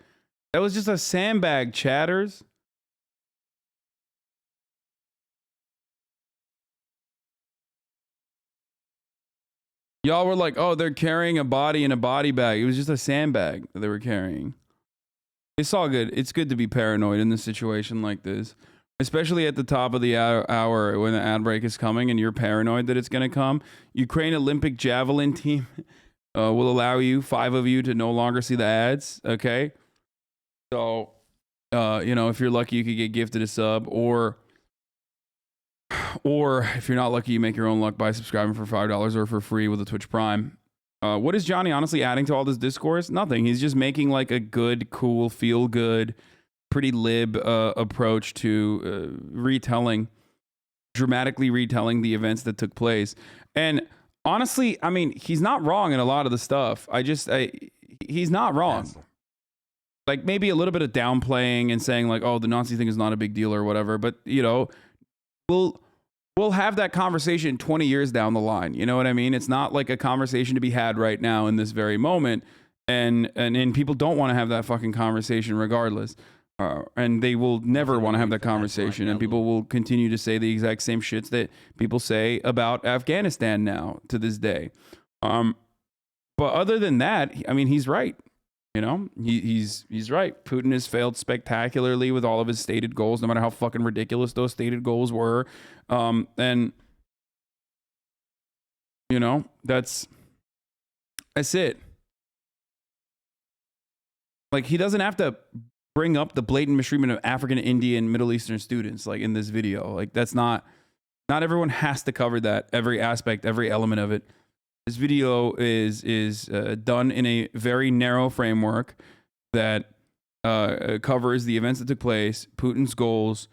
That was just a sandbag, chatters. Y'all were like, oh, they're carrying a body in a body bag. It was just a sandbag that they were carrying. It's all good. It's good to be paranoid in a situation like this, especially at the top of the hour when the ad break is coming and you're paranoid that it's going to come. Ukraine Olympic javelin team will allow you, 5 of you, to no longer see the ads. Okay. So, if you're lucky, you could get gifted a sub, or if you're not lucky, you make your own luck by subscribing for $5 or for free with a Twitch Prime. What is Johnny honestly adding to all this discourse? Nothing. He's just making like a good, cool, feel good, pretty lib approach to dramatically retelling the events that took place. And honestly, I mean, he's not wrong in a lot of the stuff. He's not wrong. Like maybe a little bit of downplaying and saying like, oh, the Nazi thing is not a big deal or whatever. But, we'll have that conversation 20 years down the line. You know what I mean? It's not like a conversation to be had right now in this very moment. And people don't want to have that fucking conversation regardless. And they will never want to have that conversation. And people will continue to say the exact same shits that people say about Afghanistan now to this day. But other than that, I mean, he's right. He's right. Putin has failed spectacularly with all of his stated goals, no matter how fucking ridiculous those stated goals were. And that's it. Like, he doesn't have to bring up the blatant mistreatment of African, Indian, Middle Eastern students, like in this video. Like, that's not everyone has to cover that, every aspect, every element of it. This video is done in a very narrow framework that covers the events that took place, Putin's goals,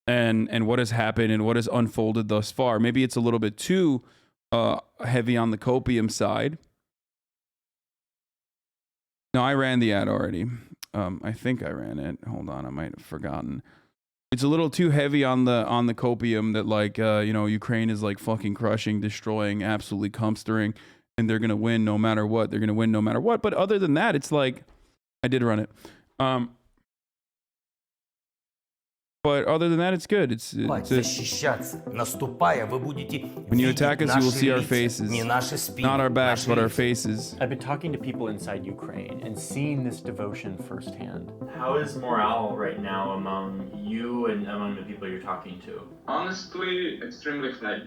and what has happened and what has unfolded thus far. Maybe it's a little bit too heavy on the copium side. No, I ran the ad already. I think I ran it. Hold on, I might have forgotten. It's a little too heavy on the copium that like Ukraine is like fucking crushing, destroying, absolutely comstering, and they're gonna win no matter what. They're gonna win no matter what. But other than that, it's like I did run it. But other than that, it's good. It's Защищаться. Наступая, вы будете when you attack us, you will see our faces, не наши спины, not our backs, наши but our лица. faces. I've been talking to people inside Ukraine and seeing this devotion firsthand. How is morale right now among you and among the people you're talking to? Honestly, extremely high.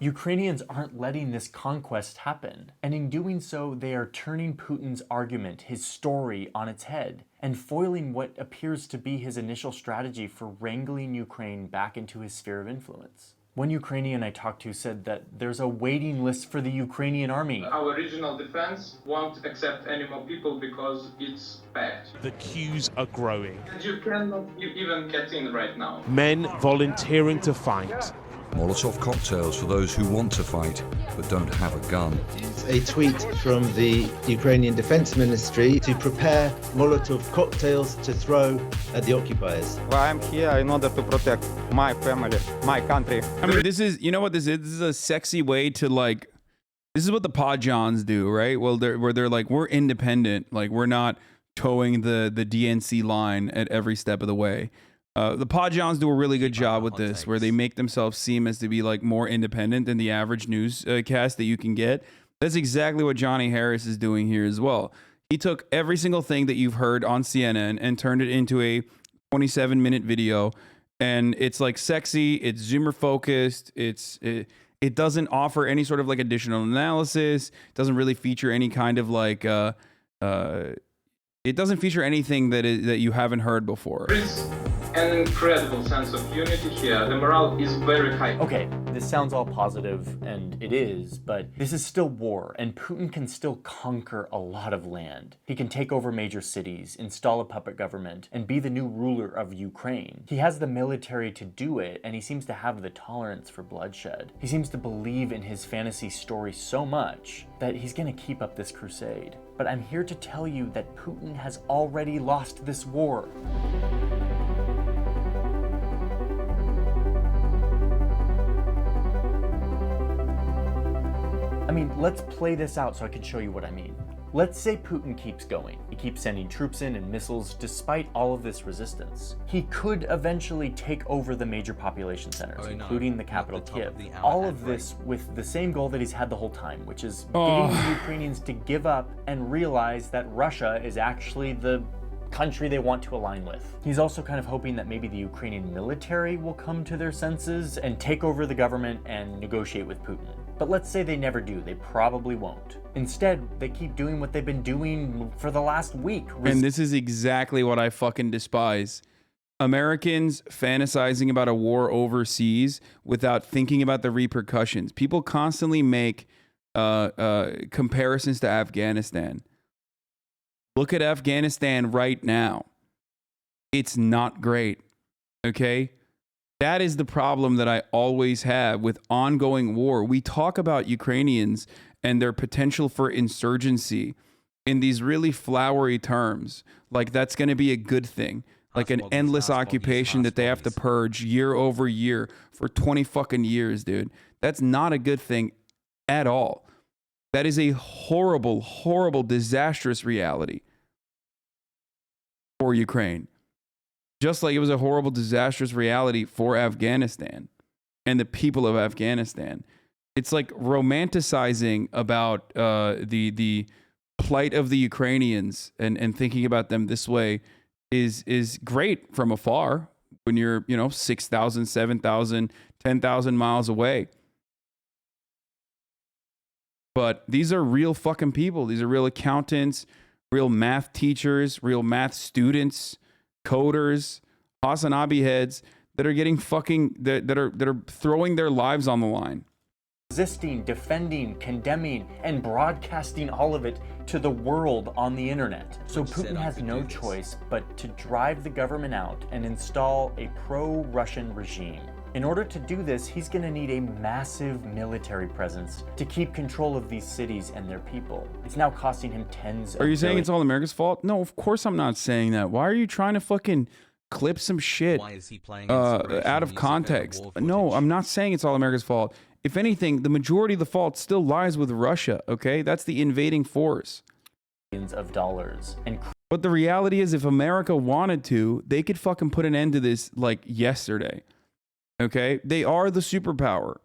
Ukrainians aren't letting this conquest happen, and in doing so, they are turning Putin's argument, his story, on its head, and foiling what appears to be his initial strategy for wrangling Ukraine back into his sphere of influence. One Ukrainian I talked to said that there's a waiting list for the Ukrainian army. Our regional defense won't accept any more people because it's packed. The queues are growing. And you cannot even get in right now. Men volunteering to fight. Molotov cocktails for those who want to fight but don't have a gun. A tweet from the Ukrainian Defense Ministry to prepare Molotov cocktails to throw at the occupiers. Well, I'm here in order to protect my family, my country. I mean, this is, you know what this is? This is a sexy way to like, this is what the Podjons do, right? Well, they're like, we're independent. Like, we're not towing the DNC line at every step of the way. The Podjons do a really good job with this, where they make themselves seem as to be like more independent than the average newscast that you can get. That's exactly what Johnny Harris is doing here as well. He took every single thing that you've heard on CNN and turned it into a 27-minute video, and it's like sexy, it's zoomer focused, it doesn't offer any sort of like additional analysis, it doesn't really feature any kind of like it doesn't feature anything that you haven't heard before. An incredible sense of unity here. The morale is very high. Okay, this sounds all positive, and it is, but this is still war, and Putin can still conquer a lot of land. He can take over major cities, install a puppet government, and be the new ruler of Ukraine. He has the military to do it, and he seems to have the tolerance for bloodshed. He seems to believe in his fantasy story so much that he's gonna keep up this crusade. But I'm here to tell you that Putin has already lost this war. I mean, let's play this out so I can show you what I mean. Let's say Putin keeps going. He keeps sending troops in and missiles despite all of this resistance. He could eventually take over the major population centers, including the capital Kiev. All of this with the same goal that he's had the whole time, which is getting the Ukrainians to give up and realize that Russia is actually the country they want to align with. He's also kind of hoping that maybe the Ukrainian military will come to their senses and take over the government and negotiate with Putin. But let's say they never do. They probably won't. Instead, they keep doing what they've been doing for the last week. And this is exactly what I fucking despise. Americans fantasizing about a war overseas without thinking about the repercussions. People constantly make comparisons to Afghanistan. Look at Afghanistan right now. It's not great, okay? That is the problem that I always have with ongoing war. We talk about Ukrainians and their potential for insurgency in these really flowery terms. Like that's going to be a good thing. Like an endless occupation that they have to purge year over year for 20 fucking years, dude. That's not a good thing at all. That is a horrible, horrible, disastrous reality for Ukraine. Just like it was a horrible, disastrous reality for Afghanistan and the people of Afghanistan. It's like romanticizing about the plight of the Ukrainians and thinking about them this way is great from afar when you're, 6,000, 7,000, 10,000 miles away. But these are real fucking people. These are real accountants, real math teachers, real math students, coders, HasanAbi heads that are getting fucking that are throwing their lives on the line. Resisting, defending, condemning, and broadcasting all of it to the world on the internet. So Putin has no choice but to drive the government out and install a pro-Russian regime. In order to do this, he's going to need a massive military presence to keep control of these cities and their people. It's now costing him tens of Are you saying it's all America's fault? No, of course I'm not saying that. Why are you trying to fucking clip some shit out of context? No, I'm not saying it's all America's fault. If anything, the majority of the fault still lies with Russia, okay? That's the invading force. Billions of dollars. But the reality is, if America wanted to, they could fucking put an end to this like yesterday. Okay? They are the superpower.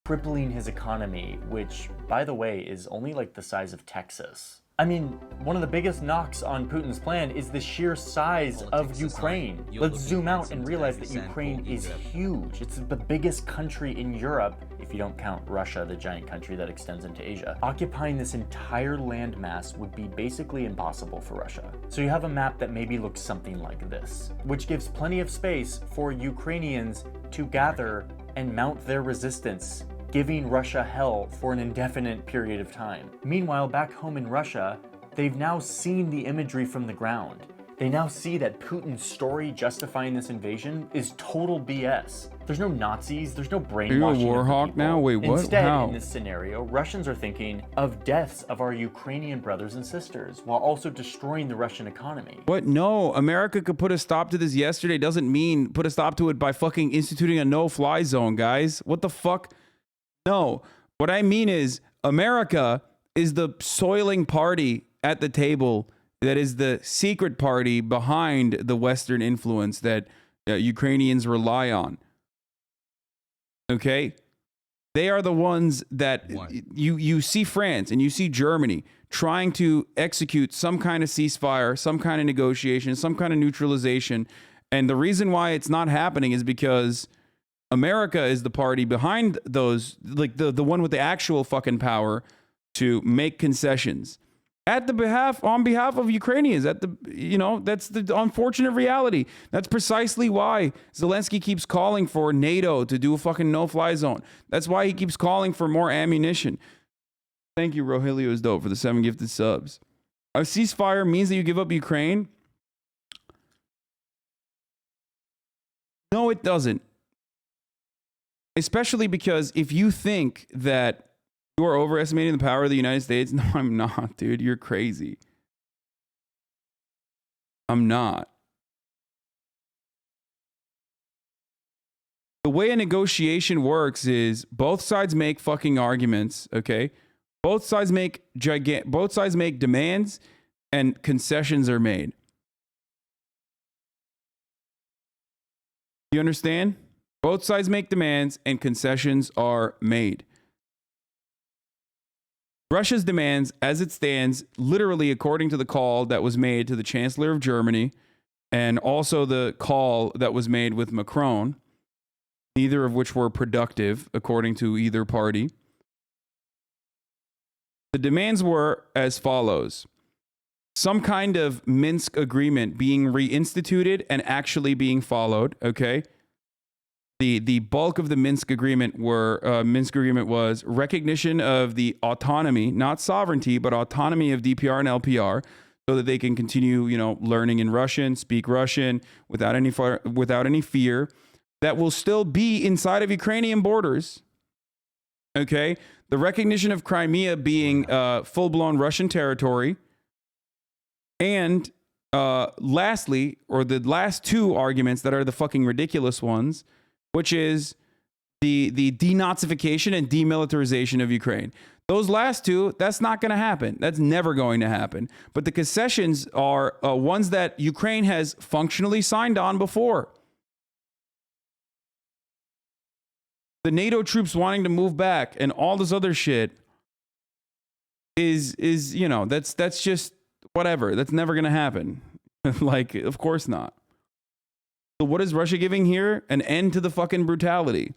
Crippling his economy, which, by the way, is only like the size of Texas. I mean, one of the biggest knocks on Putin's plan is the sheer size of Ukraine. Let's zoom out and realize that Ukraine is huge. It's the biggest country in Europe, if you don't count Russia, the giant country that extends into Asia. Occupying this entire landmass would be basically impossible for Russia. So you have a map that maybe looks something like this, which gives plenty of space for Ukrainians to gather and mount their resistance, giving Russia hell for an indefinite period of time. Meanwhile, back home in Russia, they've now seen the imagery from the ground. They now see that Putin's story justifying this invasion is total BS. There's no Nazis, there's no brainwashing. Are you a war hawk now? Wait, what? Instead, How? in this scenario, Russians are thinking of deaths of our Ukrainian brothers and sisters, while also destroying the Russian economy. What? No, America could put a stop to this yesterday doesn't mean put a stop to it by fucking instituting a no-fly zone, guys. What the fuck? No, what I mean is America is the soiling party at the table that is the secret party behind the Western influence that Ukrainians rely on. Okay? They are the ones that you see France and you see Germany trying to execute some kind of ceasefire, some kind of negotiation, some kind of neutralization. And the reason why it's not happening is because America is the party behind those, like the one with the actual fucking power to make concessions on behalf of Ukrainians. That's the unfortunate reality. That's precisely why Zelensky keeps calling for NATO to do a fucking no-fly zone. That's why he keeps calling for more ammunition. Thank you, Rogelio's dope, for the 7 gifted subs. A ceasefire means that you give up Ukraine? No, it doesn't. Especially because if you think that you are overestimating the power of the United States, no, I'm not, dude. You're crazy. I'm not. The way a negotiation works is both sides make fucking arguments, okay? Both sides make demands and concessions are made. You understand? Both sides make demands and concessions are made. Russia's demands, as it stands, literally according to the call that was made to the Chancellor of Germany and also the call that was made with Macron, neither of which were productive according to either party. The demands were as follows. Some kind of Minsk agreement being reinstituted and actually being followed, okay? The bulk of the Minsk agreement was recognition of the autonomy, not sovereignty, but autonomy of DPR and LPR, so that they can continue, learning in Russian, speak Russian without any fear. That will still be inside of Ukrainian borders. Okay, the recognition of Crimea being full-blown Russian territory, and lastly, or the last two arguments that are the fucking ridiculous ones, which is the denazification and demilitarization of Ukraine. Those last two, that's not going to happen. That's never going to happen. But the concessions are ones that Ukraine has functionally signed on before. The NATO troops wanting to move back and all this other shit is that's just whatever. That's never going to happen. Like, of course not. So what is Russia giving here? An end to the fucking brutality.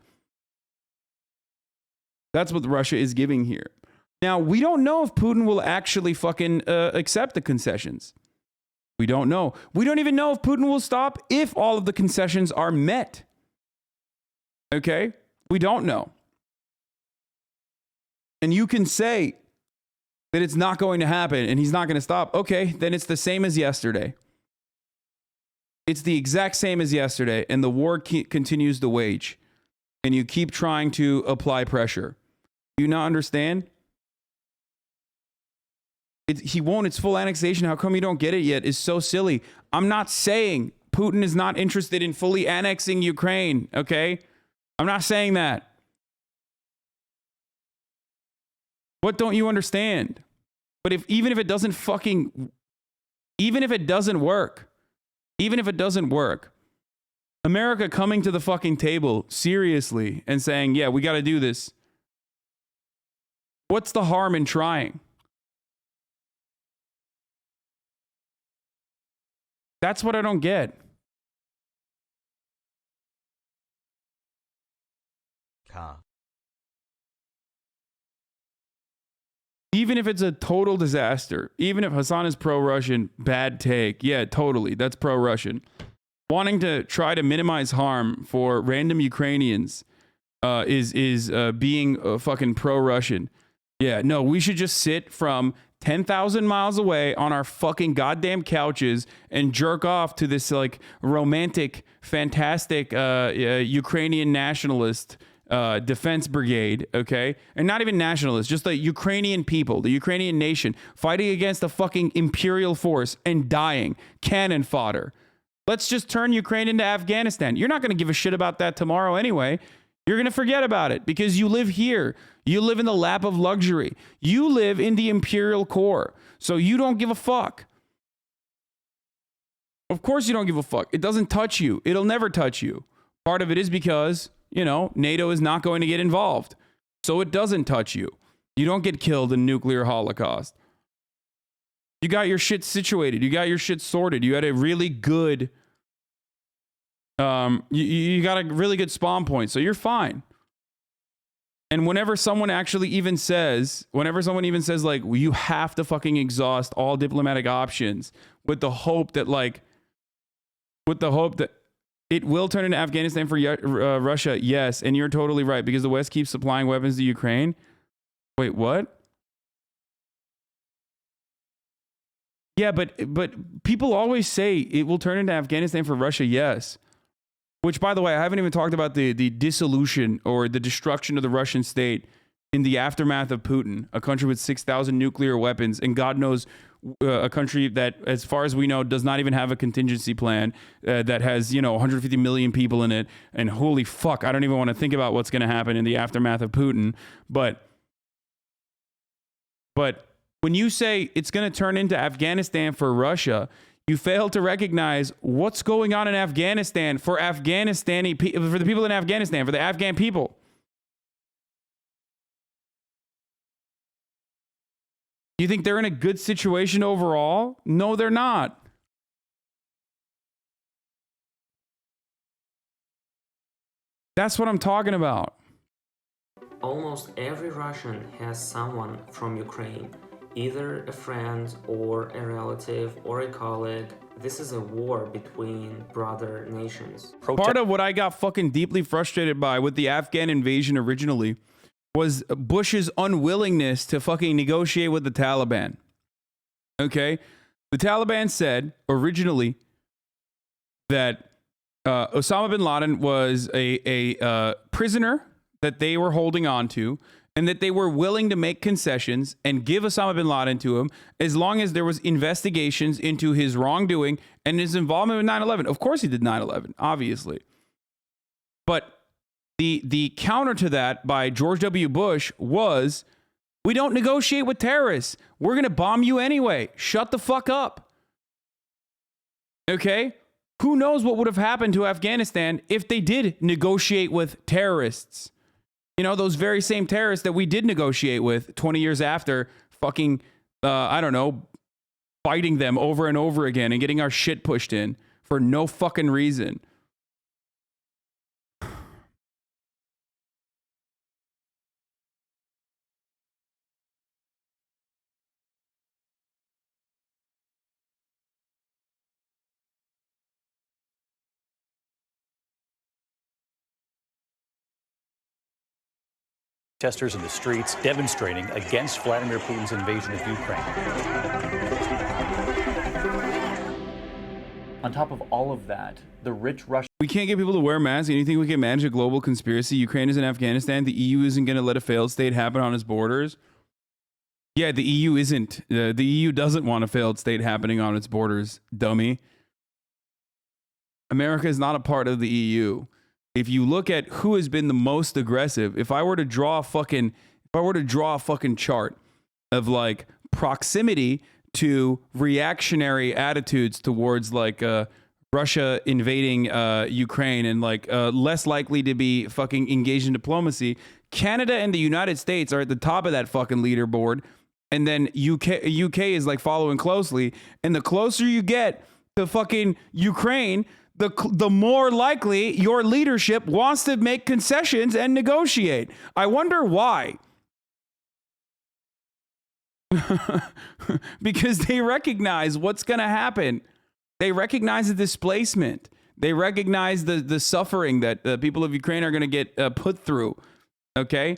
That's what Russia is giving here. Now, we don't know if Putin will actually fucking accept the concessions. We don't know. We don't even know if Putin will stop if all of the concessions are met. Okay? We don't know. And you can say that it's not going to happen and he's not going to stop. Okay, then it's the same as yesterday. It's the exact same as yesterday, and the war continues to wage. And you keep trying to apply pressure. Do you not understand? He won't. It's full annexation. How come you don't get it yet? Is so silly. I'm not saying Putin is not interested in fully annexing Ukraine, okay? I'm not saying that. What don't you understand? But even if it doesn't work, America coming to the fucking table seriously and saying, yeah, we got to do this. What's the harm in trying? That's what I don't get. Even if it's a total disaster, even if Hasan is pro-Russian, bad take. Yeah, totally. That's pro-Russian. Wanting to try to minimize harm for random Ukrainians is being fucking pro-Russian. Yeah, no, we should just sit from 10,000 miles away on our fucking goddamn couches and jerk off to this like romantic, fantastic Ukrainian nationalist defense brigade, okay? And not even nationalists, just the Ukrainian people, the Ukrainian nation fighting against a fucking imperial force and dying. Cannon fodder. Let's just turn Ukraine into Afghanistan. You're not going to give a shit about that tomorrow anyway. You're going to forget about it because you live here. You live in the lap of luxury. You live in the imperial core. So you don't give a fuck. Of course you don't give a fuck. It doesn't touch you. It'll never touch you. Part of it is because, you know, NATO is not going to get involved. So it doesn't touch you. You don't get killed in nuclear holocaust. You got your shit situated. You got your shit sorted. You had a really good, you got a really good spawn point. So you're fine. And whenever someone even says like, well, you have to fucking exhaust all diplomatic options with the hope that it will turn into Afghanistan for Russia. Yes. And you're totally right because the West keeps supplying weapons to Ukraine. Wait, what? Yeah, but people always say it will turn into Afghanistan for Russia. Yes. Which, by the way, I haven't even talked about the dissolution or the destruction of the Russian state in the aftermath of Putin, a country with 6,000 nuclear weapons, and God knows a country that, as far as we know, does not even have a contingency plan, that has, 150 million people in it. And holy fuck, I don't even want to think about what's going to happen in the aftermath of Putin. But when you say it's going to turn into Afghanistan for Russia, you fail to recognize what's going on in Afghanistan for for the people in Afghanistan, for the Afghan people. You think they're in a good situation overall? No, they're not. That's what I'm talking about. Almost every Russian has someone from Ukraine. Either a friend or a relative or a colleague. This is a war between brother nations. Part of what I got fucking deeply frustrated by with the Afghan invasion originally was Bush's unwillingness to fucking negotiate with the Taliban. Okay? The Taliban said originally that Osama bin Laden was a prisoner that they were holding on to, and that they were willing to make concessions and give Osama bin Laden to him as long as there was investigations into his wrongdoing and his involvement with 9/11. Of course he did 9/11, obviously. But the counter to that by George W. Bush was, we don't negotiate with terrorists. We're going to bomb you anyway. Shut the fuck up. Okay? Who knows what would have happened to Afghanistan if they did negotiate with terrorists? You know, those very same terrorists that we did negotiate with 20 years after fucking, fighting them over and over again and getting our shit pushed in for no fucking reason. Protesters in the streets demonstrating against Vladimir Putin's invasion of Ukraine. On top of all of that, the rich Russian... We can't get people to wear masks. And you think we can manage a global conspiracy? Ukraine is in Afghanistan. The EU isn't going to let a failed state happen on its borders. Yeah, the EU isn't. The EU doesn't want a failed state happening on its borders, dummy. America is not a part of the EU. If you look at who has been the most aggressive, if I were to draw a fucking chart of like proximity to reactionary attitudes towards like Russia invading Ukraine and like less likely to be fucking engaged in diplomacy, Canada and the United States are at the top of that fucking leaderboard, and then UK is like following closely, and the closer you get to fucking Ukraine, the more likely your leadership wants to make concessions and negotiate. I wonder why. Because they recognize what's going to happen. They recognize the displacement. They recognize the suffering that the people of Ukraine are going to get put through. Okay?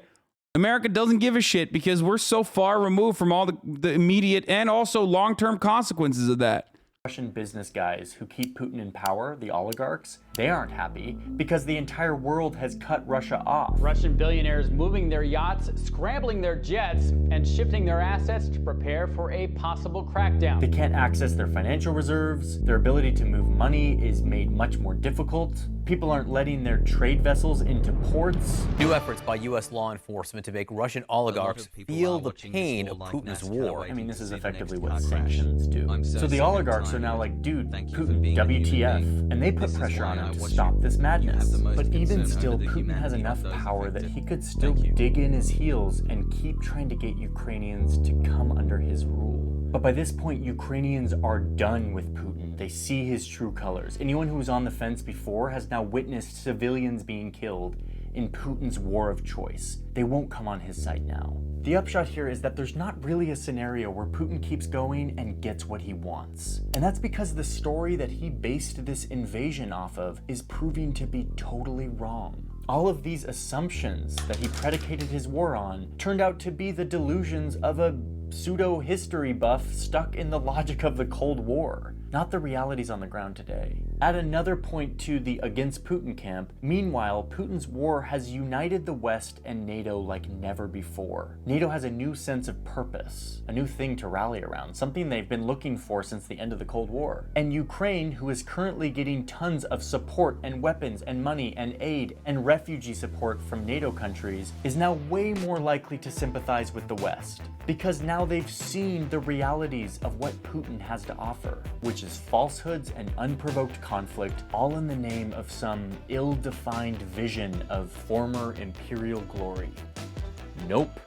America doesn't give a shit because we're so far removed from all the immediate and also long-term consequences of that. Russian business guys who keep Putin in power, the oligarchs, they aren't happy because the entire world has cut Russia off. Russian billionaires moving their yachts, scrambling their jets, and shifting their assets to prepare for a possible crackdown. They can't access their financial reserves. Their ability to move money is made much more difficult. People aren't letting their trade vessels into ports. New efforts by U.S. law enforcement to make Russian oligarchs feel the pain of Putin's war. I mean, this is effectively what sanctions do. So the oligarchs are now like, dude, Putin, WTF. And they put pressure on him to stop this madness. But even still, Putin has enough power that he could still dig in his heels and keep trying to get Ukrainians to come under his rule. But by this point, Ukrainians are done with Putin. They see his true colors. Anyone who was on the fence before has now witnessed civilians being killed in Putin's war of choice. They won't come on his side now. The upshot here is that there's not really a scenario where Putin keeps going and gets what he wants. And that's because the story that he based this invasion off of is proving to be totally wrong. All of these assumptions that he predicated his war on turned out to be the delusions of a pseudo-history buff stuck in the logic of the Cold War, not the realities on the ground today. Add another point to the against Putin camp. Meanwhile, Putin's war has united the West and NATO like never before. NATO has a new sense of purpose, a new thing to rally around, something they've been looking for since the end of the Cold War. And Ukraine, who is currently getting tons of support and weapons and money and aid and refugee support from NATO countries, is now way more likely to sympathize with the West, because now they've seen the realities of what Putin has to offer, which is falsehoods and unprovoked conflict, all in the name of some ill-defined vision of former imperial glory. Nope.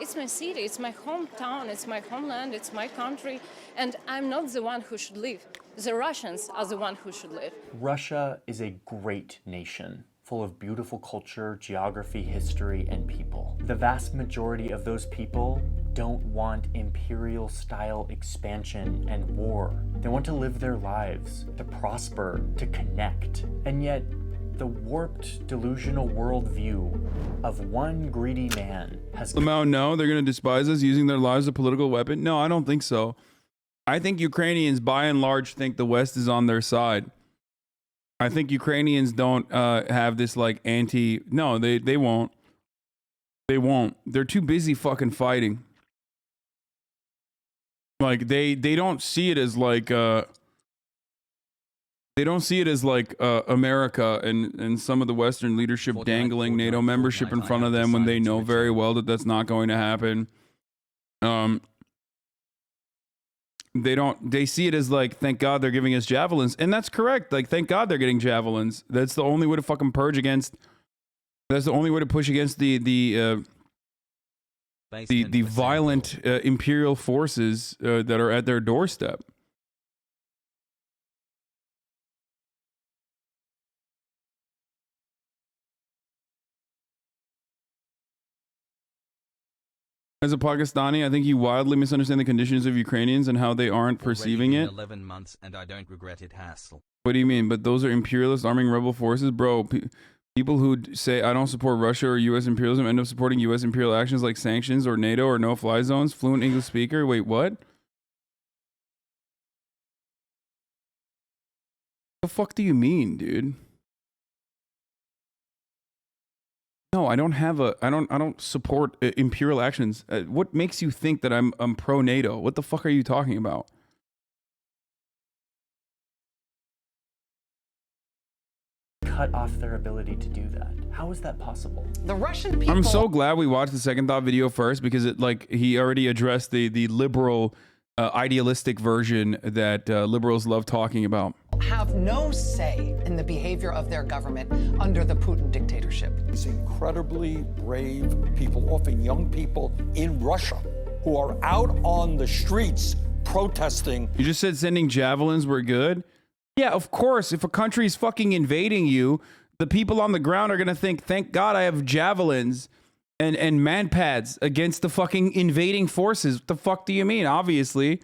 It's my city, it's my hometown, it's my homeland, it's my country, and I'm not the one who should live. The Russians are the one who should live. Russia is a great nation, full of beautiful culture, geography, history, and people. The vast majority of those people don't want imperial-style expansion and war. They want to live their lives, to prosper, to connect. And yet, the warped, delusional worldview of one greedy man has... Somehow, no, they're going to despise us using their lives as a political weapon? No, I don't think so. I think Ukrainians, by and large, think the West is on their side. I think Ukrainians don't have this like no, they won't. They won't. They're too busy fucking fighting. Like they don't see it as like America and some of the Western leadership dangling NATO membership in front of them when they know very well that that's not going to happen. They see it as like, thank God they're giving us javelins. And that's correct. Like, thank God they're getting javelins. That's the only way to fucking purge against, that's the only way to push against the violent imperial forces that are at their doorstep. As a Pakistani, I think you wildly misunderstand the conditions of Ukrainians and how they aren't perceiving it. 11 months and I don't regret it, Hassel. What do you mean? But those are imperialist arming rebel forces? Bro, people who say I don't support Russia or U.S. imperialism end up supporting U.S. imperial actions like sanctions or NATO or no-fly zones. Fluent English speaker? Wait, what? The fuck do you mean, dude? No, I don't have I don't support imperial actions. What makes you think that I'm pro NATO? What the fuck are you talking about? Cut off their ability to do that. How is that possible? The Russian people... I'm so glad we watched the Second Thought video first because it he already addressed the liberal idealistic version that liberals love talking about. Have no say in the behavior of their government under the Putin dictatorship. These incredibly brave people, often young people in Russia, who are out on the streets protesting. You just said sending javelins were good? Yeah, of course. If a country's fucking invading you, the people on the ground are going to think, thank God I have javelins and man pads against the fucking invading forces. What the fuck do you mean? Obviously.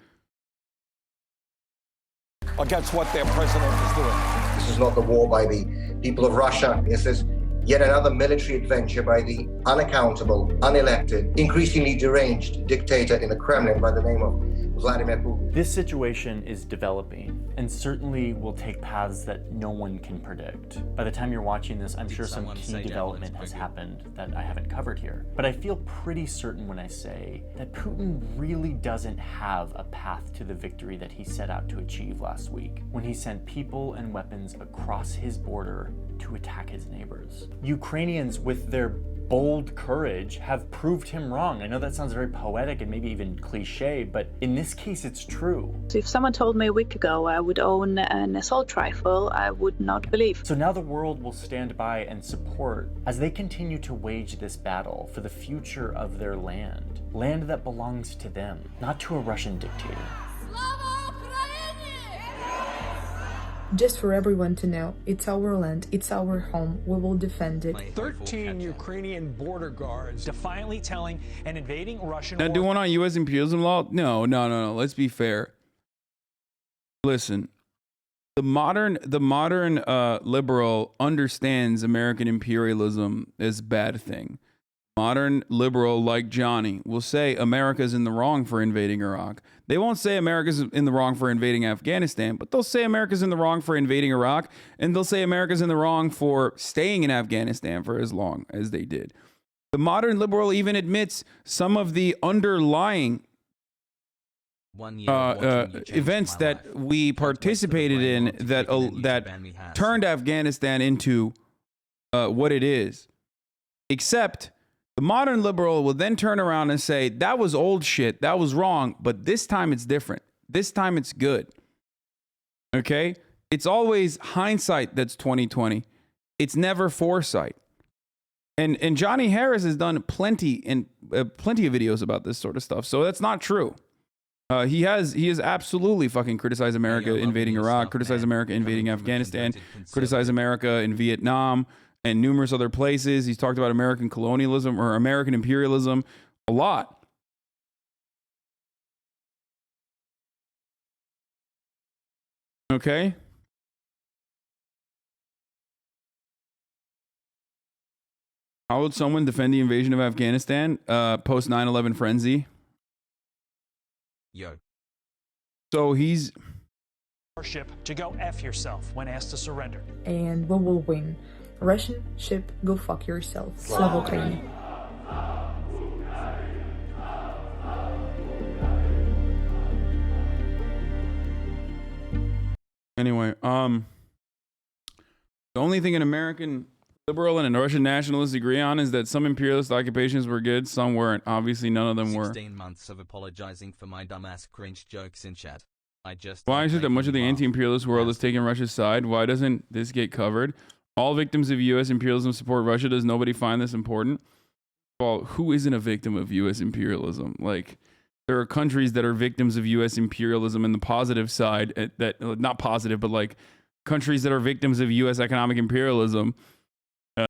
Against what their president is doing. This is not the war by the people of Russia. This is yet another military adventure by the unaccountable, unelected, increasingly deranged dictator in the Kremlin by the name of Vladimir Putin. This situation is developing and certainly will take paths that no one can predict. By the time you're watching this, I'm sure some key development has happened that I haven't covered here. But I feel pretty certain when I say that Putin really doesn't have a path to the victory that he set out to achieve last week when he sent people and weapons across his border to attack his neighbors. Ukrainians, with their bold courage, have proved him wrong. I know that sounds very poetic and maybe even cliche, but in this case it's true. If someone told me a week ago I would own an assault rifle, I would not believe. So now the world will stand by and support as they continue to wage this battle for the future of their land that belongs to them, not to a Russian dictator. Just for everyone to know, it's our land, it's our home, we will defend it. 13 Ukrainian border guards defiantly telling an invading Russian... Now, do one on U.S. imperialism law? No. Let's be fair. Listen, the modern liberal understands American imperialism as a bad thing. Modern liberal like Johnny will say America's in the wrong for invading Iraq. They won't say America's in the wrong for invading Afghanistan, but they'll say America's in the wrong for invading Iraq, and they'll say America's in the wrong for staying in Afghanistan for as long as they did. The modern liberal even admits some of the underlying events that we participated in that turned Afghanistan into what it is. Except the modern liberal will then turn around and say, that was old shit, that was wrong, but this time it's different. This time it's good. Okay? It's always hindsight that's 20/20. It's never foresight. And Johnny Harris has done plenty of videos about this sort of stuff, so that's not true. He has absolutely fucking criticized America invading Iraq, criticized America invading Afghanistan, criticized America in Vietnam, and numerous other places. He's talked about American colonialism or American imperialism a lot. Okay? How would someone defend the invasion of Afghanistan post 9/11 frenzy? Yo. So he's... Ship to go F yourself when asked to surrender. And we will win. Russian ship, go fuck yourself. Slava Ukraini. Anyway, the only thing an American liberal and a Russian nationalist agree on is that some imperialist occupations were good, some weren't. Obviously, none of them were. 16 months of apologizing for my dumbass cringe jokes in chat. Why is it that much of the anti-imperialist world is taking Russia's side? Why doesn't this get covered? All victims of U.S. imperialism support Russia. Does nobody find this important? Well, who isn't a victim of U.S. imperialism? Like, there are countries that are victims of U.S. imperialism in the positive side, that not positive, but like countries that are victims of U.S. economic imperialism